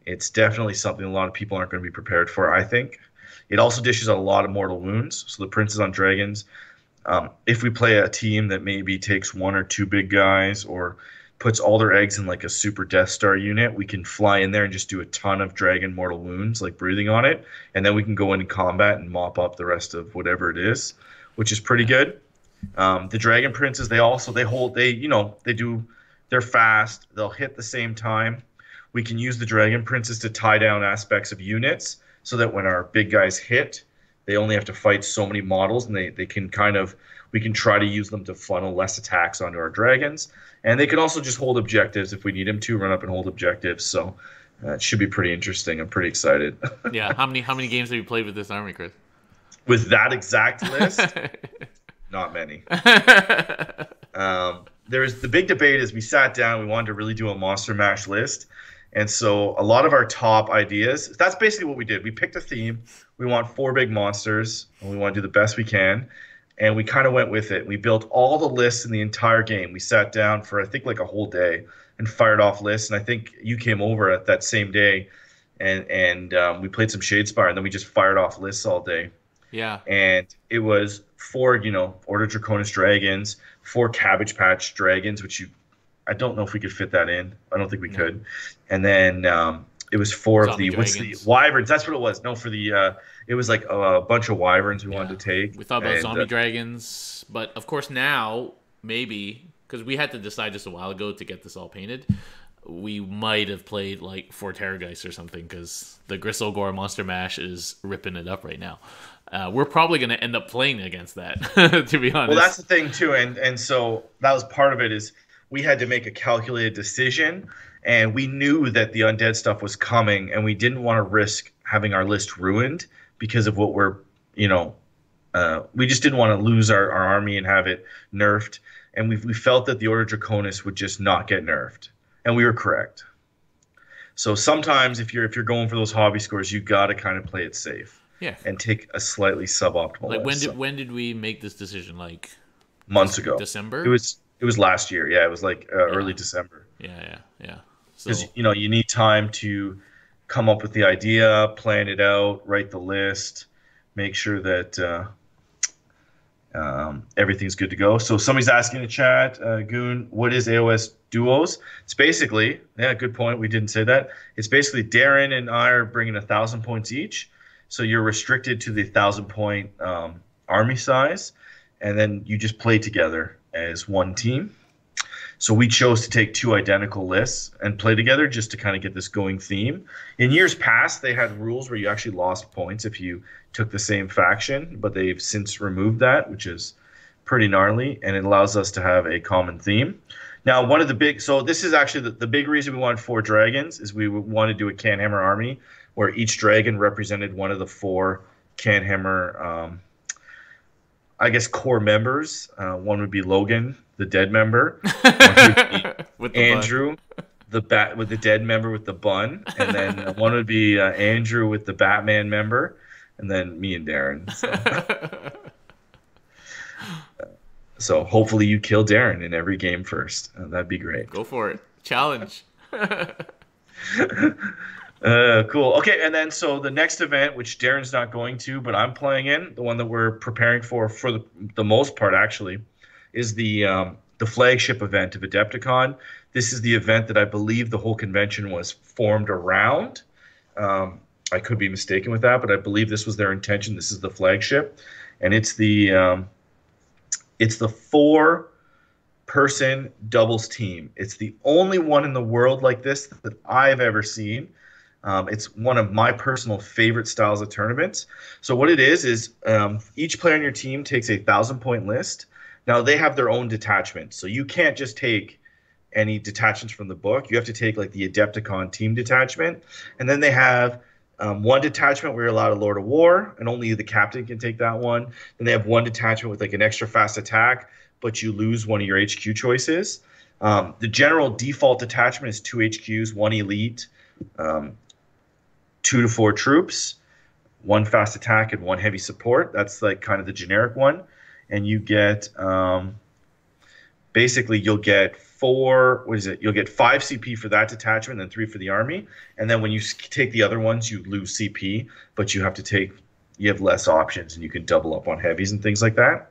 it's definitely something a lot of people aren't going to be prepared for, I think. It also dishes a lot of mortal wounds. So the princes on dragons, if we play a team that maybe takes 1 or 2 big guys or puts all their eggs in like a super Death Star unit, we can fly in there and just do a ton of dragon mortal wounds, like breathing on it. And then we can go into combat and mop up the rest of whatever it is, which is pretty good. The dragon princes, they're fast. They'll hit the same time. We can use the dragon princes to tie down aspects of units so that when our big guys hit, they only have to fight so many models, and we can try to use them to funnel less attacks onto our dragons. And they can also just hold objectives if we need them to, run up and hold objectives. So it should be pretty interesting. I'm pretty excited. Yeah. How many games have you played with this army, Chris? With that exact list? Not many. There's the big debate is we sat down, we wanted to really do a monster mash list. And so a lot of our top ideas, that's basically what we did. We picked a theme. We want 4 big monsters, and we want to do the best we can. And we kind of went with it. We built all the lists in the entire game. We sat down for, I think, like a whole day and fired off lists. And I think you came over at that same day, and we played some Shadespire, and then we just fired off lists all day. Yeah. And it was 4, Order Draconis dragons, 4 Cabbage Patch dragons, which I don't know if we could fit that in. I don't think we could. And then it was 4 Zombie of the wyverns. That's what it was. No, for the it was like a bunch of wyverns we wanted to take. We thought about zombie dragons, but of course now maybe because we had to decide just a while ago to get this all painted. we might have played like Fortergeist or something because the Gristlegore Monster Mash is ripping it up right now. We're probably going to end up playing against that, to be Well, that's honest. the thing too, and so that was part of it is we had to make a calculated decision, and we knew that the undead stuff was coming, and we didn't want to risk having our list ruined because of what we're, you know, we just didn't want to lose our army and have it nerfed, and we felt that the Order Draconis would just not get nerfed, and we were correct. So sometimes if you're going for those hobby scores, you got to kind of play it safe Yeah. and take a slightly suboptimal Like list. So, when did we make this decision? Like months ago. It December? was it was last year. Yeah, it was like Yeah. early December. Yeah. Because So you need time to come up with the idea, plan it out, write the list, make sure that everything's good to go. So somebody's asking in the chat, Goon, what is AOS Duos? It's basically, yeah, good point. We didn't say that. It's basically Darren and I are bringing 1,000 points each. So you're restricted to the 1,000 point army size, and then you just play together as one team. So we chose to take two identical lists and play together just to kind of get this going theme. In years past, they had rules where you actually lost points if you took the same faction, but they've since removed that, which is pretty gnarly, and it allows us to have a common theme. Now, one of the big, so this is actually the big reason we wanted 4 dragons is we want to do a CanHammer army where each dragon represented one of the 4 CanHammer, I guess, core members. One would be Logan, the dead member. One would be with the Andrew, the bat with the dead member with the bun, and then one would be Andrew with the Batman member, and then me and Darren. So hopefully you kill Darren in every game first. That'd be great. Go for it. Challenge. Cool. Okay, and then so the next event, which Darren's not going to, but I'm playing in, the one that we're preparing for the most part actually, is the flagship event of Adepticon. This is the event that I believe the whole convention was formed around. I could be mistaken with that, but I believe this was their intention. This is the flagship, and it's the 4-person doubles team. It's the only one in the world like this that I've ever seen. It's one of my personal favorite styles of tournaments. So what it is each player on your team takes a 1,000-point list. Now they have their own detachments, so you can't just take any detachments from the book. You have to take like the Adepticon team detachment, and then they have one detachment where you're allowed a Lord of War, and only the captain can take that one. Then they have one detachment with like an extra fast attack, but you lose one of your HQ choices. The general default detachment is 2 HQs, 1 elite, 2 to 4 troops, 1 fast attack, and 1 heavy support. That's like kind of the generic one. And you get basically you'll get 4. What is it? You'll get 5 CP for that detachment, and 3 for the army. And then when you take the other ones, you lose CP, but you have less options, and you can double up on heavies and things like that.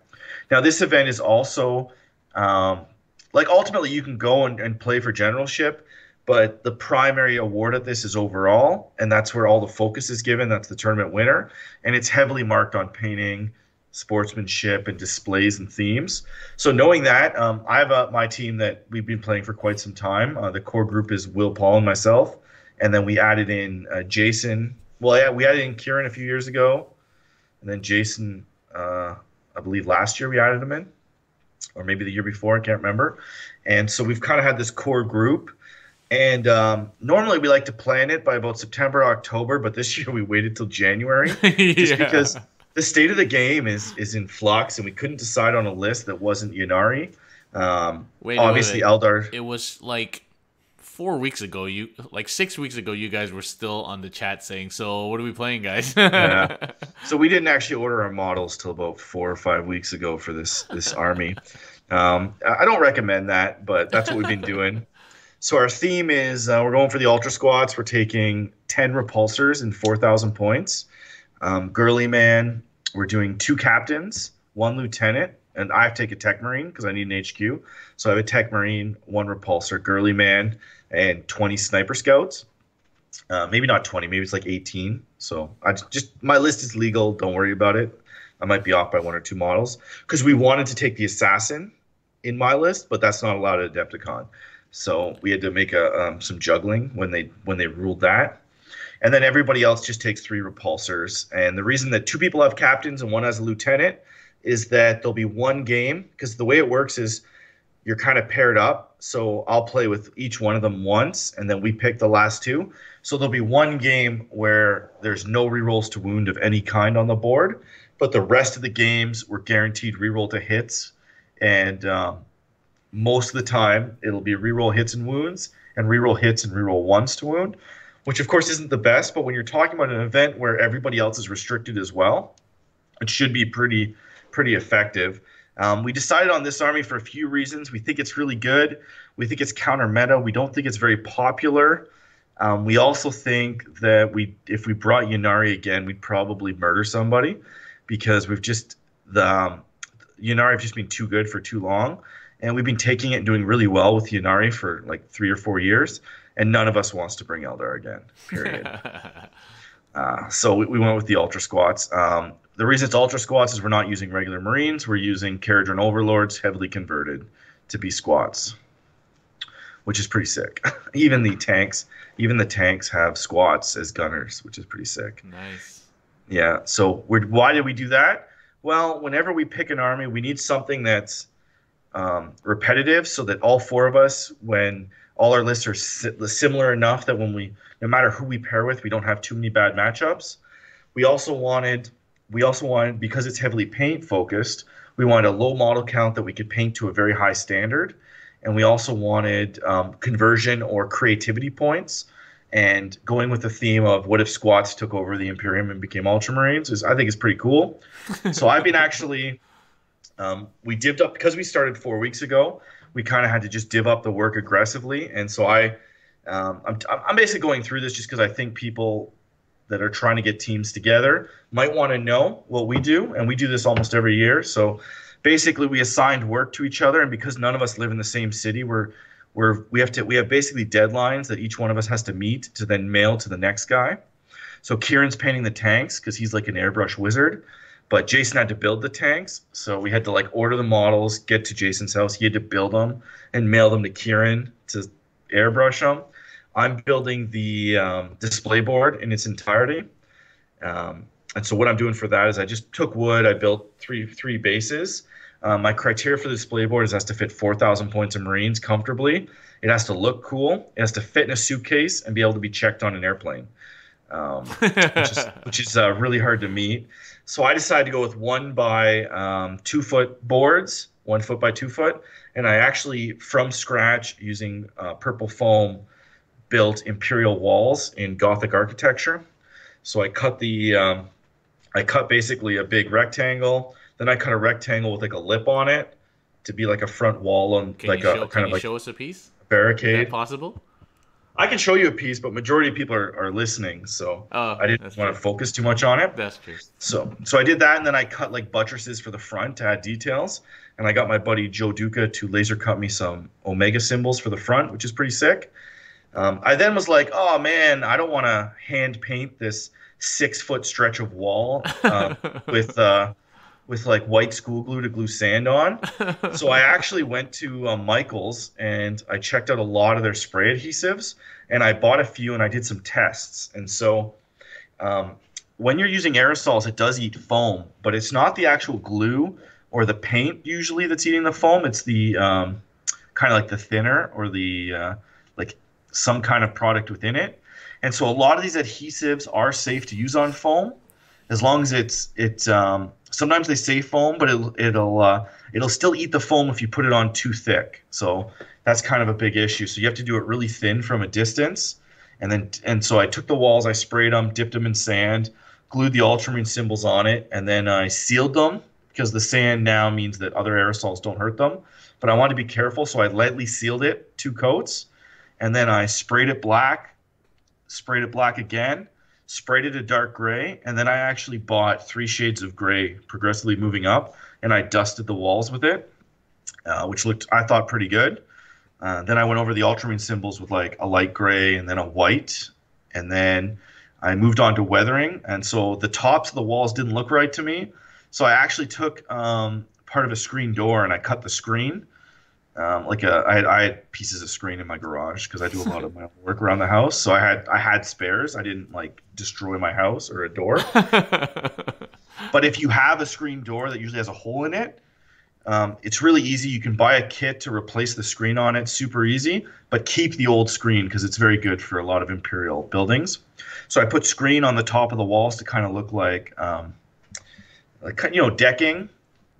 Now this event is also like ultimately you can go and play for generalship, but the primary award of this is overall, and that's where all the focus is given. That's the tournament winner, and it's heavily marked on painting, sportsmanship, and displays and themes. So knowing that, I have my team that we've been playing for quite some time. The core group is Will, Paul, and myself, and then we added in Jason. Well, yeah, we added in Kieran a few years ago, and then Jason, I believe last year we added him in, or maybe the year before, I can't remember. And so we've kind of had this core group. And normally we like to plan it by about September, October, but this year we waited till January just because the state of the game is in flux, and we couldn't decide on a list that wasn't Yanari. Obviously, wait. Eldar. It was like 4 weeks ago. 6 weeks ago, you guys were still on the chat saying, "So what are we playing, guys?" Yeah. So we didn't actually order our models till about 4 or 5 weeks ago for this army. I don't recommend that, but that's what we've been doing. So our theme is we're going for the Ultra Squats. We're taking 10 repulsors and 4,000 points. Girly Man, we're doing 2 captains, 1 lieutenant, and I have to take a Tech Marine because I need an HQ. So I have a Tech Marine, 1 repulsor, Girly Man, and 20 Sniper Scouts. Maybe not 20, maybe it's like 18. So my list is legal. Don't worry about it. I might be off by 1 or 2 models because we wanted to take the Assassin in my list, but that's not allowed at Adepticon. So we had to make some juggling when they ruled that. And then everybody else just takes 3 repulsors. And the reason that 2 people have captains and one has a lieutenant is that there'll be one game, because the way it works is you're kind of paired up. So I'll play with each one of them once, and then we pick the last 2. So there'll be one game where there's no rerolls to wound of any kind on the board, but the rest of the games we're guaranteed reroll to hits. And most of the time, it'll be reroll hits and wounds, and reroll hits and reroll ones to wound, which of course isn't the best. But when you're talking about an event where everybody else is restricted as well, it should be pretty effective. We decided on this army for a few reasons. We think it's really good. We think it's counter meta. We don't think it's very popular. We also think that if we brought Ynnari again, we'd probably murder somebody, because the Ynnari have just been too good for too long, and we've been taking it and doing really well with Ynnari for like 3 or 4 years, and none of us wants to bring Eldar again. Period. So we went with the Ultra Squats. The reason it's Ultra Squats is we're not using regular Marines. We're using Caradron Overlords heavily converted to be squats, which is pretty sick. Even the tanks have squats as gunners, which is pretty sick. Nice. Yeah. So why did we do that? Well, whenever we pick an army, we need something that's repetitive, so that all 4 of us, when all our lists are similar enough that no matter who we pair with, we don't have too many bad matchups. We also wanted, because it's heavily paint focused, we wanted a low model count that we could paint to a very high standard. And we also wanted conversion or creativity points. And going with the theme of what if squats took over the Imperium and became Ultramarines I think is pretty cool. So I've been actually, we divvied up, because we started 4 weeks ago, we kind of had to just div up the work aggressively. And so I'm basically going through this just because I think people that are trying to get teams together might want to know what we do. And we do this almost every year. So basically we assigned work to each other. And because none of us live in the same city, we have basically deadlines that each one of us has to meet to then mail to the next guy. So Kieran's painting the tanks because he's like an airbrush wizard, but Jason had to build the tanks. So we had to like order the models, get to Jason's house. He had to build them and mail them to Kieran to airbrush them. I'm building the display board in its entirety. And so what I'm doing for that is I just took wood. I built three bases. My criteria for the display board is it has to fit 4,000 points of Marines comfortably. It has to look cool. It has to fit in a suitcase and be able to be checked on an airplane, which is really hard to meet. So I decided to go with 1 by 2 foot boards, 1 foot by 2 foot. And I actually, from scratch, using purple foam, built Imperial walls in Gothic architecture. So I cut basically a big rectangle. Then I cut a rectangle with like a lip on it to be like a front wall on Can you show us a piece? Barricade. Is that possible? I can show you a piece, but majority of people are listening, so I didn't want to focus too much on it. That's true. So I did that, and then I cut like buttresses for the front to add details. And I got my buddy Joe Duca to laser cut me some Omega symbols for the front, which is pretty sick. I then was like, oh man, I don't want to hand paint this 6 foot stretch of wall with like white school glue to glue sand on. So I actually went to Michael's and I checked out a lot of their spray adhesives, and I bought a few and I did some tests. And so when you're using aerosols, it does eat foam, but it's not the actual glue or the paint usually that's eating the foam. It's the kind of like the thinner or the like some kind of product within it. And so a lot of these adhesives are safe to use on foam as long as it's sometimes they say foam, but it'll still eat the foam if you put it on too thick. So that's kind of a big issue. So you have to do it really thin from a distance. And so I took the walls, I sprayed them, dipped them in sand, glued the ultramarine symbols on it, and then I sealed them because the sand now means that other aerosols don't hurt them. But I wanted to be careful, so I lightly sealed it 2 coats, and then I sprayed it black again, sprayed it a dark gray, and then I actually bought 3 shades of gray, progressively moving up, and I dusted the walls with it, which looked, I thought, pretty good. Then I went over the ultramarine symbols with like a light gray and then a white, and then I moved on to weathering, and so the tops of the walls didn't look right to me, so I actually took part of a screen door and I cut the screen, I had pieces of screen in my garage because I do a lot of my own work around the house. So I had spares. I didn't like destroy my house or a door. But if you have a screen door that usually has a hole in it, it's really easy. You can buy a kit to replace the screen on it, super easy, but keep the old screen because it's very good for a lot of imperial buildings. So I put screen on the top of the walls to kind of look like decking,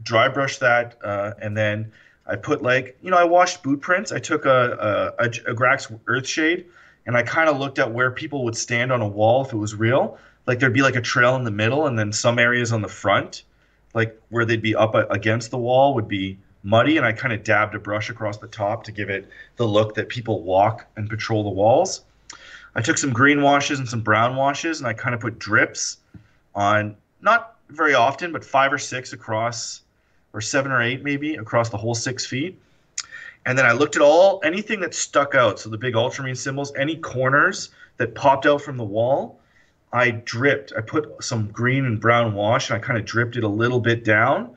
dry brush that, and then I put I washed boot prints. I took a Grax Earthshade, and I kind of looked at where people would stand on a wall if it was real. Like there'd be like a trail in the middle, and then some areas on the front, like where they'd be up against the wall, would be muddy. And I kind of dabbed a brush across the top to give it the look that people walk and patrol the walls. I took some green washes and some brown washes, and I kind of put drips on, not very often, but 5 or 6 across, or 7 or 8 maybe across the whole 6 feet. And then I looked at anything that stuck out. So the big ultramarine symbols, any corners that popped out from the wall, I dripped. I put some green and brown wash, and I kind of dripped it a little bit down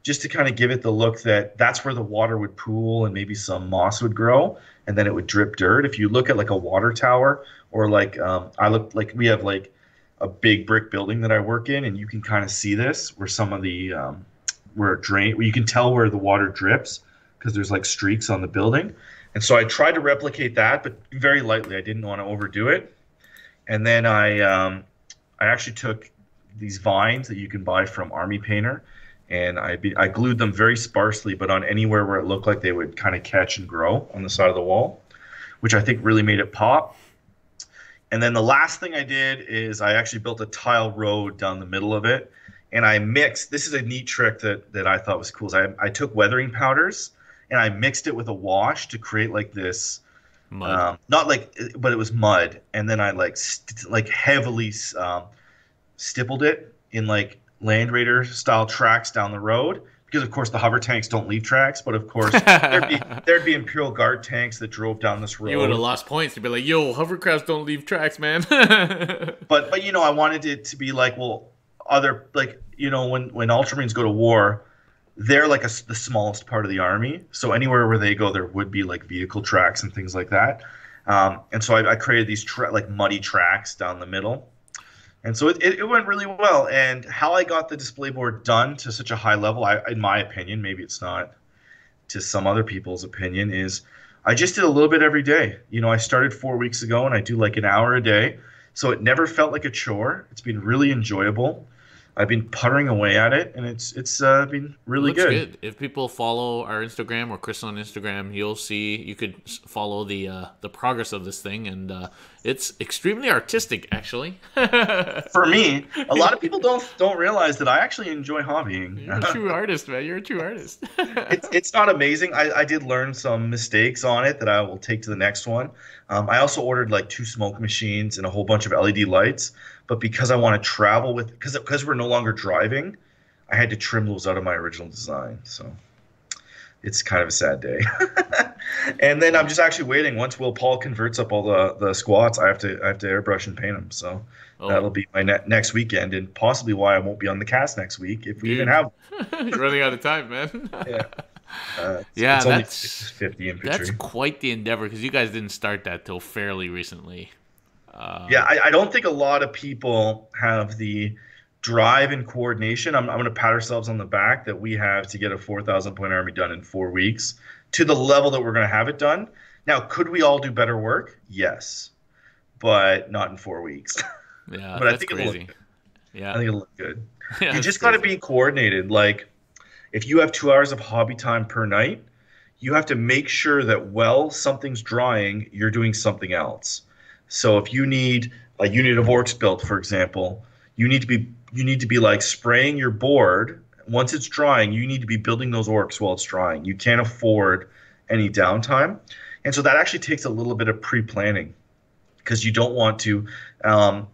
just to kind of give it the look that that's where the water would pool and maybe some moss would grow, and then it would drip dirt. If you look at like a water tower, or I look like we have like a big brick building that I work in, and you can kind of see this where some of the where you can tell where the water drips because there's like streaks on the building. And so I tried to replicate that, but very lightly. I didn't want to overdo it. And then I actually took these vines that you can buy from Army Painter, and I glued them very sparsely, but on anywhere where it looked like they would kind of catch and grow on the side of the wall, which I think really made it pop. And then the last thing I did is I actually built a tile road down the middle of it, and I mixed. This is a neat trick that I thought was cool. Is I took weathering powders and I mixed it with a wash to create like this. Mud. Not like, but it was mud, and then I heavily stippled it in like Land Raider style tracks down the road, because of course the hover tanks don't leave tracks, but of course there'd be Imperial Guard tanks that drove down this road. You would have lost points. You'd be like, "Yo, hovercrafts don't leave tracks, man." But I wanted it to be like, well, other when Ultramarines go to war, they're like the smallest part of the army. So anywhere where they go, there would be like vehicle tracks and things like that. And so I created these like muddy tracks down the middle. And so it went really well. And how I got the display board done to such a high level, in my opinion, maybe it's not to some other people's opinion, is I just did a little bit every day. I started 4 weeks ago, and I do like an hour a day. So it never felt like a chore. It's been really enjoyable. I've been puttering away at it, and it's been really Looks good. good. If people follow our Instagram or Chris on Instagram, you'll see you could follow the progress of this thing, and it's extremely artistic, actually. For me, a lot of people don't realize that I actually enjoy hobbying. You're a true artist, man. You're a true artist. It's not amazing. I did learn some mistakes on it that I will take to the next one. I also ordered like 2 smoke machines and a whole bunch of LED lights. But because I want to travel because we're no longer driving, I had to trim those out of my original design. So it's kind of a sad day. And then I'm just actually waiting. Once Will Paul converts up all the squats, I have to airbrush and paint them. So that'll be my next weekend, and possibly why I won't be on the cast next week if we even have. You're running out of time, man. Yeah. Yeah, it's 50 infantry. That's quite the endeavor, because you guys didn't start that till fairly recently. Yeah, I don't think a lot of people have the drive and coordination. I'm going to pat ourselves on the back that we have to get a 4,000 point army done in 4 weeks to the level that we're going to have it done. Now, could we all do better work? Yes, but not in 4 weeks. Yeah, but that's I think crazy. it'll look good. Yeah, I think it'll look good. Yeah, You just got to be coordinated. Like, if you have 2 hours of hobby time per night, you have to make sure that while something's drying, you're doing something else. So if you need a unit of orcs built, for example, you need to be like spraying your board. Once it's drying, you need to be building those orcs while it's drying. You can't afford any downtime. And so that actually takes a little bit of pre-planning, because you don't want to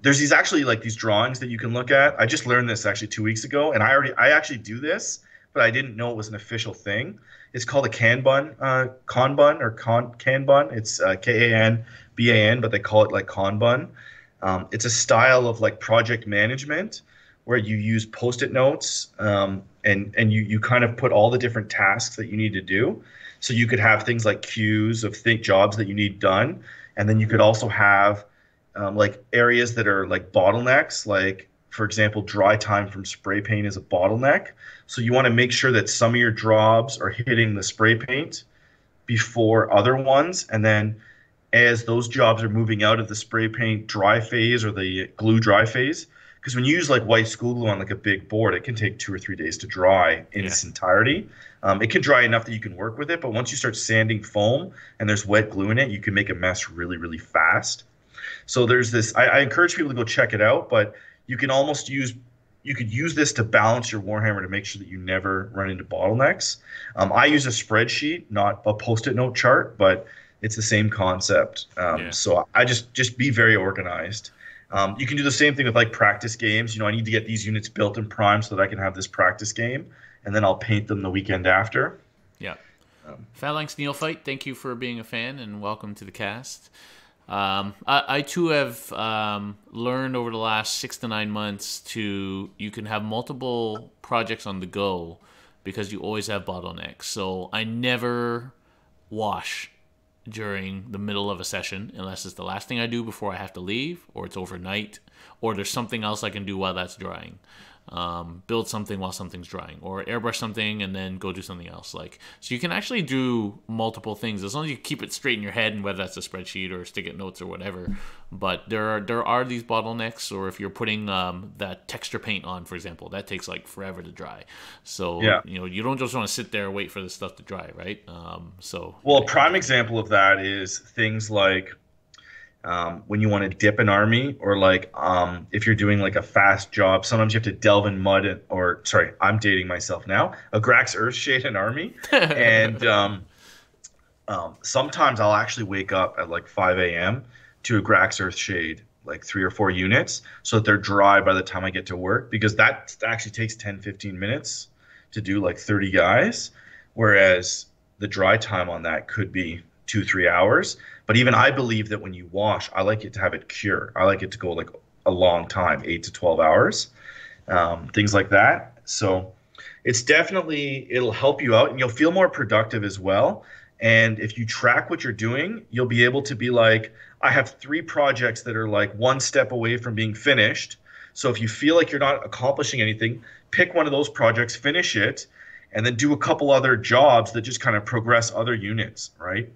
there's these actually like these drawings that you can look at. I just learned this actually 2 weeks ago, and I actually do this, but I didn't know it was an official thing. It's called a Kanban, Kanban. It's Kanban, but they call it like Kanban. It's a style of like project management where you use post-it notes, and you kind of put all the different tasks that you need to do. So you could have things like queues of think jobs that you need done, and then you could also have like areas that are like bottlenecks, like for example, dry time from spray paint is a bottleneck. So you want to make sure that some of your jobs are hitting the spray paint before other ones, and then as those jobs are moving out of the spray paint dry phase or the glue dry phase, because when you use like white school glue on like a big board, it can take 2 or 3 days to dry in Yeah. its entirety. It can dry enough that you can work with it, but once you start sanding foam and there's wet glue in it, you can make a mess really, really fast. So there's this. I encourage people to go check it out, but you can almost use you could use this to balance your Warhammer to make sure that you never run into bottlenecks. I use a spreadsheet, not a post-it note chart, but it's the same concept. Yeah. So I just be very organized. You can do the same thing with like practice games. You know, I need to get these units built and primed so that I can have this practice game, and then I'll paint them the weekend after. Yeah. Phalanx Neophyte, thank you for being a fan and welcome to the cast. I too have learned over the last 6 to 9 months you can have multiple projects on the go because you always have bottlenecks. So I never wash during the middle of a session unless it's the last thing I do before I have to leave, or it's overnight, or there's something else I can do while that's drying. Build something while something's drying, or airbrush something and then go do something else. Like, so you can actually do multiple things as long as you keep it straight in your head, and whether that's a spreadsheet or stick it notes or whatever. But there are these bottlenecks, or if you're putting that texture paint on, for example, that takes like forever to dry. So Yeah. you don't just want to sit there and wait for the stuff to dry, right? Well, a prime example of that is things like when you want to dip an army, or like if you're doing like a fast job, sometimes you have to delve in mud, or sorry, I'm dating myself now. A Grax Earthshade an army, and sometimes I'll actually wake up at like 5 a.m. to a Grax Earthshade like 3 or 4 units so that they're dry by the time I get to work, because that actually takes 10-15 minutes to do like 30 guys, whereas the dry time on that could be 2-3 hours. But even I believe that when you wash, I like it to have it cure. I like it to go like a long time, 8 to 12 hours, things like that. So it's definitely, it'll help you out and you'll feel more productive as well. And if you track what you're doing, you'll be able to be like, I have 3 projects that are like one step away from being finished. So if you feel like you're not accomplishing anything, pick one of those projects, finish it, and then do a couple other jobs that just kind of progress other units, right?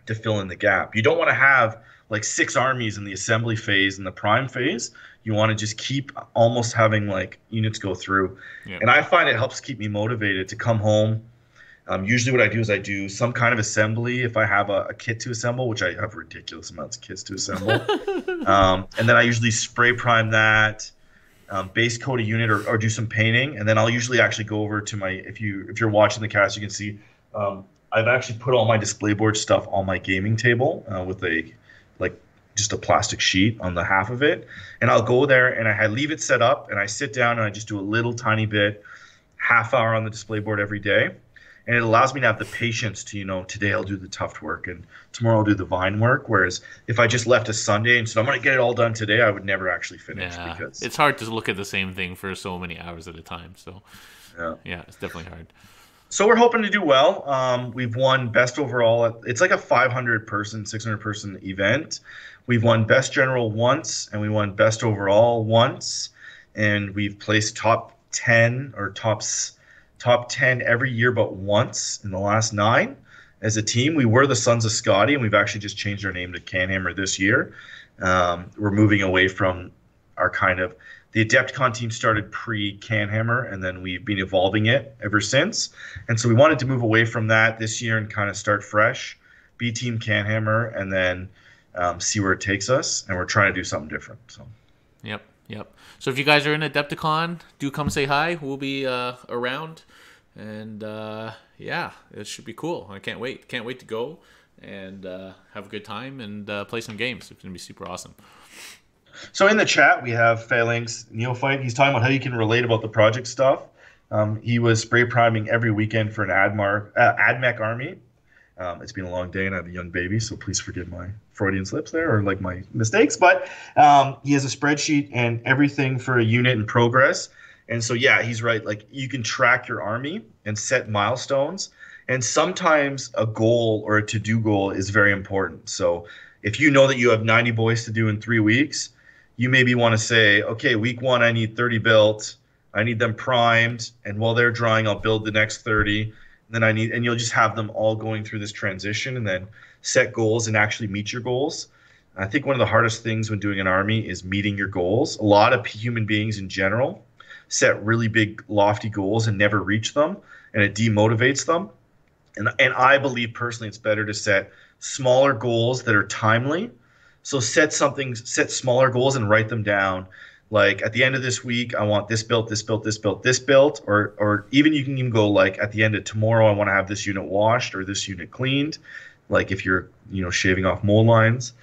To fill in the gap. You don't want to have like 6 armies in the assembly phase and the prime phase. You want to just keep almost having like units go through. Yeah. And I find it helps keep me motivated to come home. Usually what I do is I do some kind of assembly if I have a kit to assemble, which I have ridiculous amounts of kits to assemble. And then I usually spray prime that, base coat a unit, or do some painting. And then I'll usually actually go over to my, if you're watching the cast, you can see I've actually put all my display board stuff on my gaming table with just a plastic sheet on the half of it. And I'll go there and I leave it set up and I sit down and I just do a little tiny bit, half hour on the display board every day. And it allows me to have the patience to, today I'll do the tough work and tomorrow I'll do the vine work. Whereas if I just left a Sunday and said, I'm going to get it all done today, I would never actually finish. Yeah, because it's hard to look at the same thing for so many hours at a time. So yeah. it's definitely hard. So we're hoping to do well. We've won best overall. It's like a 500-person, 600-person event. We've won best general once, and we won best overall once. And we've placed top 10 or top 10 every year but once in the last 9 as a team. We were the Sons of Scotty, and we've actually just changed our name to CanHammer this year. We're moving away from our kind of – the Adepticon team started pre-CanHammer, and then we've been evolving it ever since. And so we wanted to move away from that this year and kind of start fresh, be Team CanHammer, and then see where it takes us. And we're trying to do something different. So. Yep. So if you guys are in Adepticon, do come say hi. We'll be around. And, it should be cool. I can't wait. Can't wait to go and have a good time and play some games. It's going to be super awesome. So in the chat, we have Phalanx Neophyte. He's talking about how you can relate about the project stuff. He was spray priming every weekend for an AdMech army. It's been a long day, and I have a young baby, so please forgive my Freudian slips there, or like my mistakes. But he has a spreadsheet and everything for a unit in progress. And so, yeah, he's right. Like, you can track your army and set milestones. And sometimes a goal or a to-do goal is very important. So if you know that you have 90 boys to do in 3 weeks, you maybe want to say, okay, week 1, I need 30 built. I need them primed. And while they're drying, I'll build the next 30. And then and you'll just have them all going through this transition and then set goals and actually meet your goals. I think one of the hardest things when doing an army is meeting your goals. A lot of human beings in general set really big, lofty goals and never reach them, and it demotivates them. And I believe personally it's better to set smaller goals that are timely. So set smaller goals and write them down. Like, at the end of this week, I want this built, this built, this built, this built, or even you can even go like at the end of tomorrow, I want to have this unit washed or this unit cleaned. Like if you're, shaving off mold lines,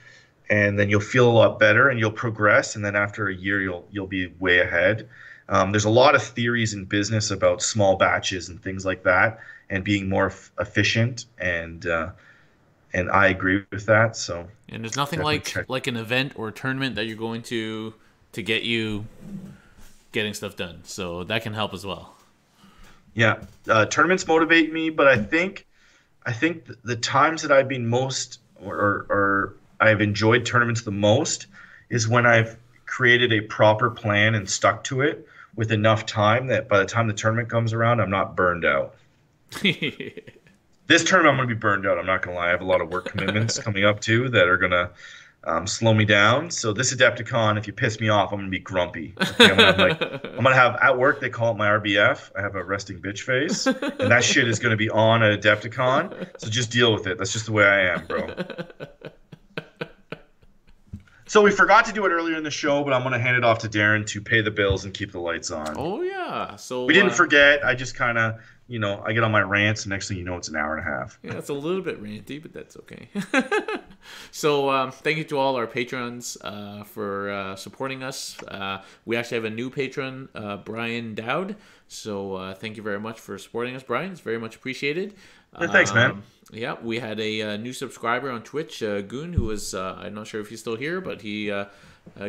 and then you'll feel a lot better and you'll progress. And then after a year, you'll be way ahead. There's a lot of theories in business about small batches and things like that, and being more efficient, and I agree with that. So, and there's nothing like an event or a tournament that you're going to get you getting stuff done. So that can help as well. Yeah, tournaments motivate me, but I think the times that I've been most or I've enjoyed tournaments the most is when I've created a proper plan and stuck to it with enough time that by the time the tournament comes around, I'm not burned out. This tournament, I'm going to be burned out. I'm not going to lie. I have a lot of work commitments coming up too that are going to slow me down. So this Adepticon, if you piss me off, I'm going to be grumpy. Okay, I'm gonna have at work, they call it my RBF. I have a resting bitch face, and that shit is going to be on at Adepticon. So just deal with it. That's just the way I am, bro. So we forgot to do it earlier in the show, but I'm going to hand it off to Darren to pay the bills and keep the lights on. Oh, yeah. So we didn't forget. I just kind of, I get on my rants, and next thing you know, it's an hour and a half. Yeah, it's a little bit ranty, but that's okay. So thank you to all our patrons for supporting us. We actually have a new patron, Brian Dowd. So thank you very much for supporting us, Brian. It's very much appreciated. Thanks, man. Yeah, we had a new subscriber on Twitch, Goon, who was, I'm not sure if he's still here, but he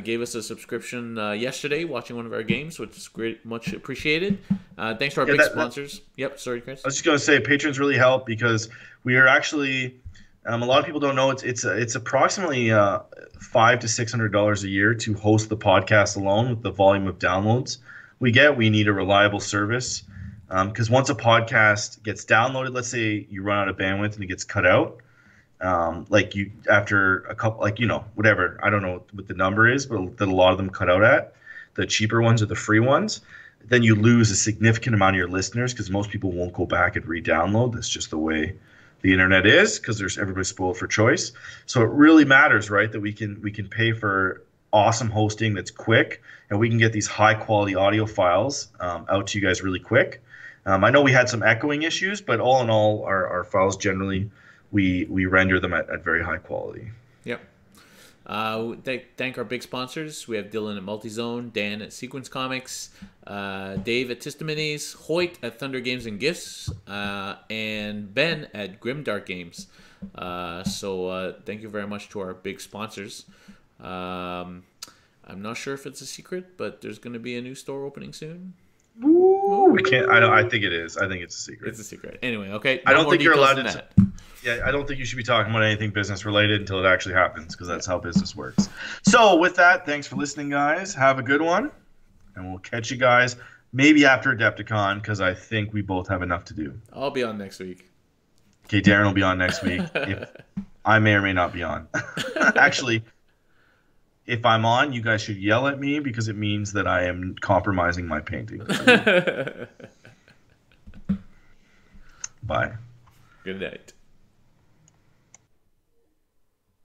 gave us a subscription yesterday watching one of our games, which is great, much appreciated. Thanks to our big sponsors. Yep, sorry, Chris. I was just going to say, patrons really help because we are actually, a lot of people don't know, it's approximately $500 to $600 a year to host the podcast alone with the volume of downloads we get. We need a reliable service. Because once a podcast gets downloaded, let's say you run out of bandwidth and it gets cut out, after a couple, whatever, I don't know what the number is, but that a lot of them cut out at, the cheaper ones or the free ones, then you lose a significant amount of your listeners because most people won't go back and re-download. That's just the way the internet is, because everybody's spoiled for choice. So it really matters, right, that we can pay for awesome hosting that's quick, and we can get these high quality audio files out to you guys really quick. I know we had some echoing issues, but all in all, our files generally, we render them at very high quality. Yep. Thank our big sponsors. We have Dylan at Multizone, Dan at Sequence Comics, Dave at Testaminis, Hoyt at Thunder Games and Gifts, and Ben at Grimdark Games. So thank you very much to our big sponsors. I'm not sure if it's a secret, but there's going to be a new store opening soon. Ooh, we can't. I think it is. I think it's a secret. It's a secret. Anyway, okay. I don't think you're allowed to. Yeah, I don't think you should be talking about anything business related until it actually happens, because that's how business works. So with that, thanks for listening, guys. Have a good one, and we'll catch you guys maybe after Adepticon, because I think we both have enough to do. I'll be on next week. Okay, Darren will be on next week. I may or may not be on. Actually, if I'm on, you guys should yell at me, because it means that I am compromising my painting. Bye. Good night.